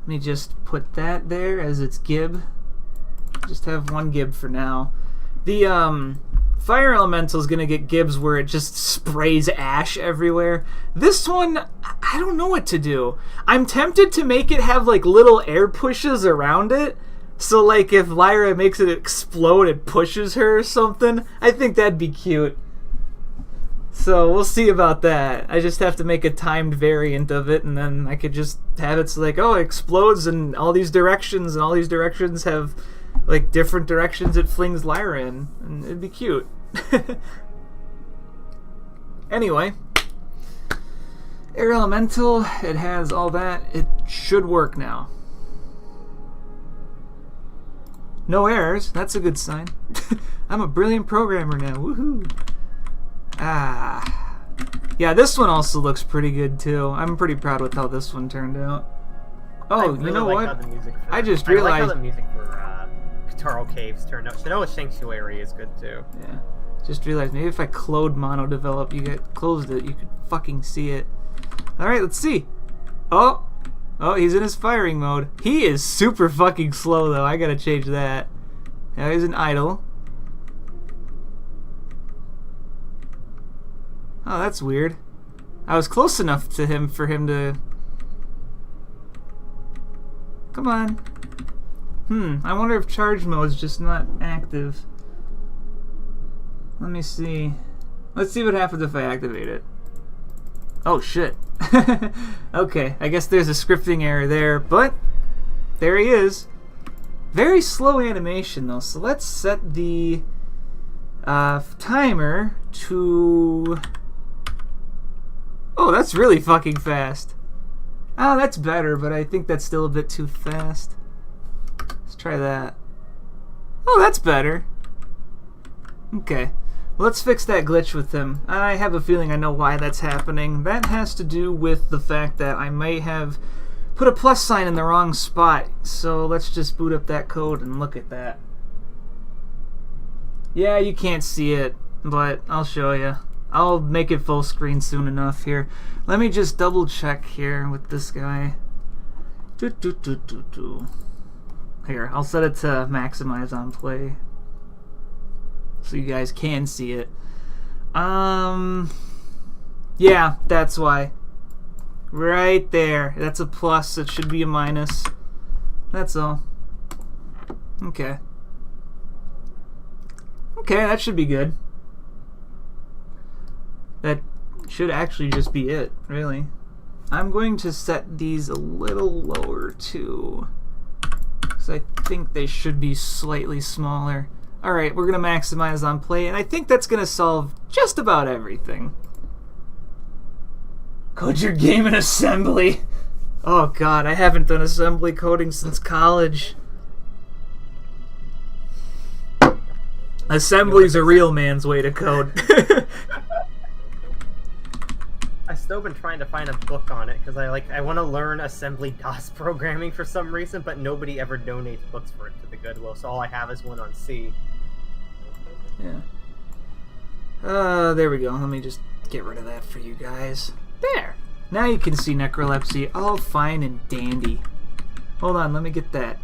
Let me just put that there as its gib. Just have one gib for now. The, fire elemental is going to get gibs where it just sprays ash everywhere. This one, I don't know what to do. I'm tempted to make it have like little air pushes around it. So like if Lyra makes it explode, it pushes her or something. I think that'd be cute. So we'll see about that. I just have to make a timed variant of it, and then I could just have it so like, oh, it explodes in all these directions, and all these directions have like different directions it flings Lyra in, and it'd be cute. Anyway, air elemental, it has all that. It should work now. No errors, that's a good sign. I'm a brilliant programmer now, woohoo! Ah. Yeah, this one also looks pretty good too. I'm pretty proud with how this one turned out. Oh, really, you know what? I just realized... I like how the music for Kataro Caves turned out. Shinoa Sanctuary is good too. Yeah. Just realized maybe if I cloned mono develop, closed it, you could fucking see it. Alright, let's see. Oh! Oh, he's in his firing mode. He is super fucking slow though. I gotta change that. Now he's in idle. Oh, that's weird. I was close enough to him for him to... Come on. I wonder if charge mode is just not active. Let me see. Let's see what happens if I activate it. Oh, shit. Okay, I guess there's a scripting error there, but there he is. Very slow animation, though, so let's set the timer to... Oh, that's really fucking fast. Oh, that's better, but I think that's still a bit too fast. Let's try that. Oh, that's better. Okay. Let's fix that glitch with him. I have a feeling I know why that's happening. That has to do with the fact that I may have put a plus sign in the wrong spot. So let's just boot up that code and look at that. Yeah, you can't see it, but I'll show you. I'll make it full screen soon enough here. Let me just double check here with this guy. Here, I'll set it to maximize on play, so you guys can see it. Yeah, that's why. Right there. That's a plus. It should be a minus. That's all. Okay. Okay, that should be good. That should actually just be it, really. I'm going to set these a little lower, too, because I think they should be slightly smaller. Alright, we're going to maximize on play, and I think that's going to solve just about everything. Code your game in assembly! Oh god, I haven't done assembly coding since college. Assembly's a real man's way to code. I've still been trying to find a book on it because I want to learn assembly DOS programming for some reason, but nobody ever donates books for it to the Goodwill, so all I have is one on C. Yeah. There we go. Let me just get rid of that for you guys. There! Now you can see Necrolepsy all fine and dandy. Hold on, let me get that.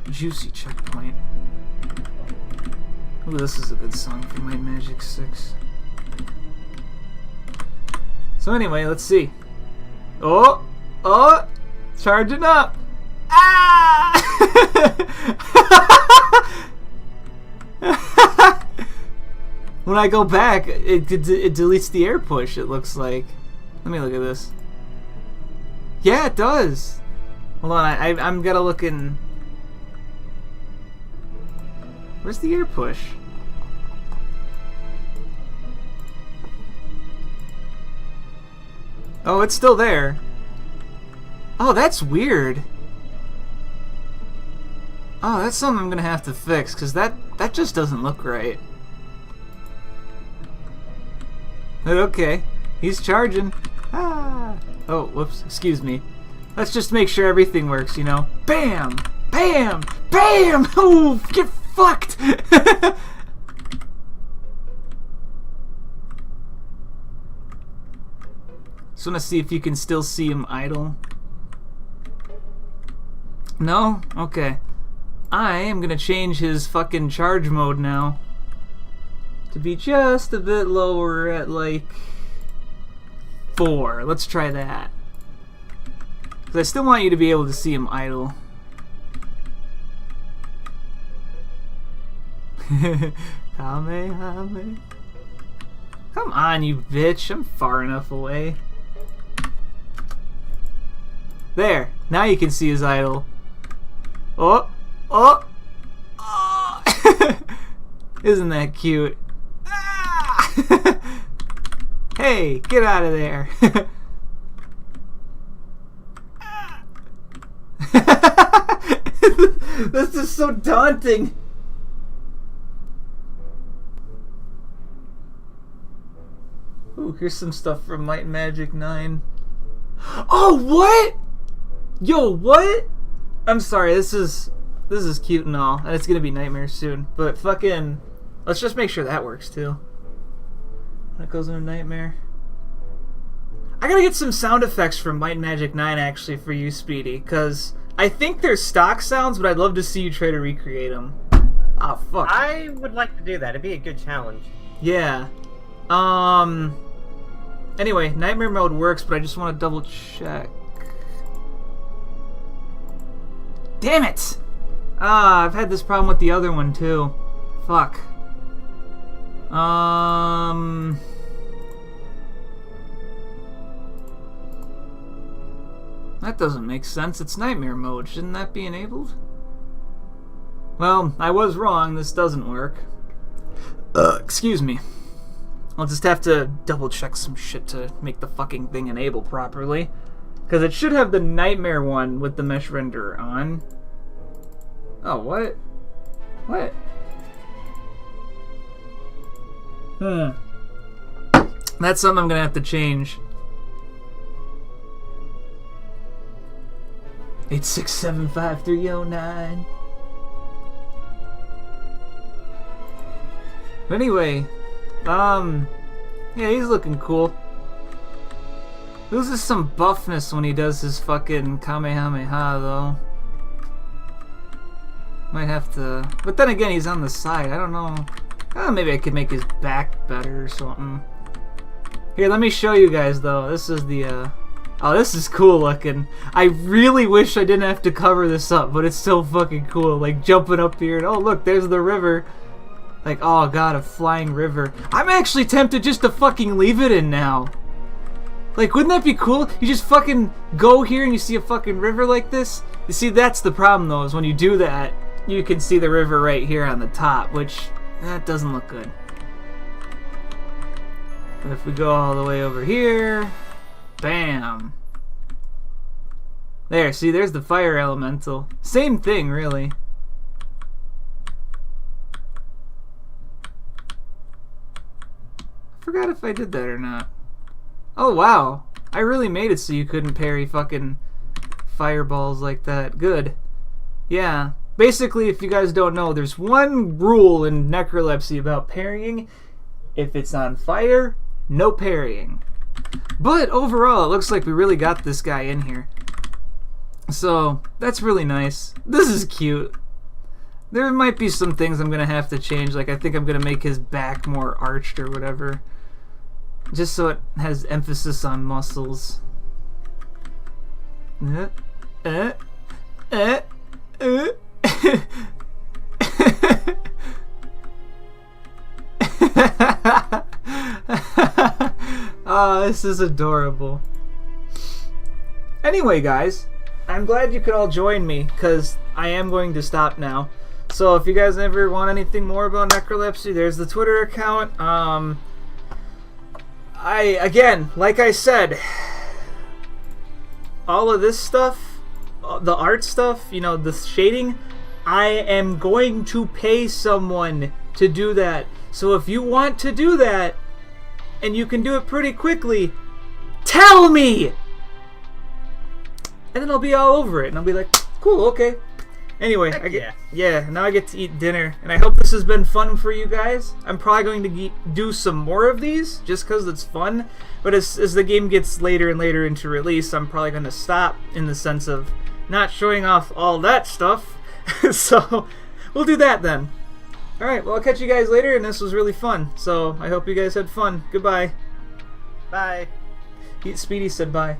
Juicy checkpoint. Ooh, this is a good song for Might Magic 6. So anyway, let's see. Oh! Charging up! Ah! When I go back, it deletes the air push, it looks like. Let me look at this. Yeah, it does! Hold on, I'm gotta look in... Where's the air push? Oh, it's still there. Oh, that's weird. Oh, that's something I'm gonna have to fix, because that just doesn't look right. But okay, he's charging. Ah. Oh, whoops, excuse me. Let's just make sure everything works, you know. Bam! Bam! Bam! Oh, get fucked! Just want to see if you can still see him idle. No? Okay. I am going to change his fucking charge mode now to be just a bit lower at like 4. Let's try that. Because I still want you to be able to see him idle. Kamehame. Come on, you bitch. I'm far enough away. There. Now you can see his idol. Oh. Oh. Oh. Isn't that cute? Ah! Hey, get out of there. This is so daunting. Ooh, here's some stuff from Might and Magic 9. Oh, what? Yo, what? I'm sorry, this is cute and all, and it's gonna be Nightmare soon, but fucking, let's just make sure that works too. That goes into Nightmare. I gotta get some sound effects from Might and Magic 9 actually for you, Speedy, because I think they're stock sounds, but I'd love to see you try to recreate them. Oh, fuck. I would like to do that. It'd be a good challenge. Yeah. Anyway, Nightmare mode works, but I just want to double check. Damn it! I've had this problem with the other one too. Fuck. That doesn't make sense. It's Nightmare mode. Shouldn't that be enabled? Well, I was wrong. This doesn't work. Excuse me. I'll just have to double check some shit to make the fucking thing enable properly. Because it should have the Nightmare one with the mesh renderer on. Oh, what? What? That's something I'm gonna have to change. 8675309. But anyway, yeah, he's looking cool. Loses some buffness when he does his fucking Kamehameha, though. Might have to... But then again, he's on the side. I don't know. Maybe I could make his back better or something. Here, let me show you guys, though. This is the, Oh, this is cool looking. I really wish I didn't have to cover this up, but it's so fucking cool. Like, jumping up here and, oh, look, there's the river. Like, oh god, a flying river. I'm actually tempted just to fucking leave it in now. Like, wouldn't that be cool? You just fucking go here and you see a fucking river like this? You see, that's the problem though, is when you do that, you can see the river right here on the top, which, that doesn't look good. But if we go all the way over here, bam. There, see, there's the fire elemental. Same thing, really. Forgot if I did that or not. Oh, wow. I really made it so you couldn't parry fucking fireballs like that. Good. Yeah. Basically, if you guys don't know, there's one rule in Necrolepsy about parrying. If it's on fire, no parrying. But overall, it looks like we really got this guy in here. So, that's really nice. This is cute. There might be some things I'm going to have to change. Like, I think I'm going to make his back more arched or whatever. Just so it has emphasis on muscles. Oh, this is adorable. Anyway, guys, I'm glad you could all join me, because I am going to stop now. So if you guys ever want anything more about Necrolepsy, there's the Twitter account. Again, like I said, all of this stuff, the art stuff, you know, the shading, I am going to pay someone to do that. So if you want to do that, and you can do it pretty quickly, tell me! And then I'll be all over it, and I'll be like, cool, okay. Anyway, now I get to eat dinner, and I hope this has been fun for you guys. I'm probably going to do some more of these, just because it's fun. But as the game gets later and later into release, I'm probably going to stop in the sense of not showing off all that stuff. So, we'll do that then. Alright, well, I'll catch you guys later, and this was really fun. So, I hope you guys had fun. Goodbye. Bye. Speedy said bye.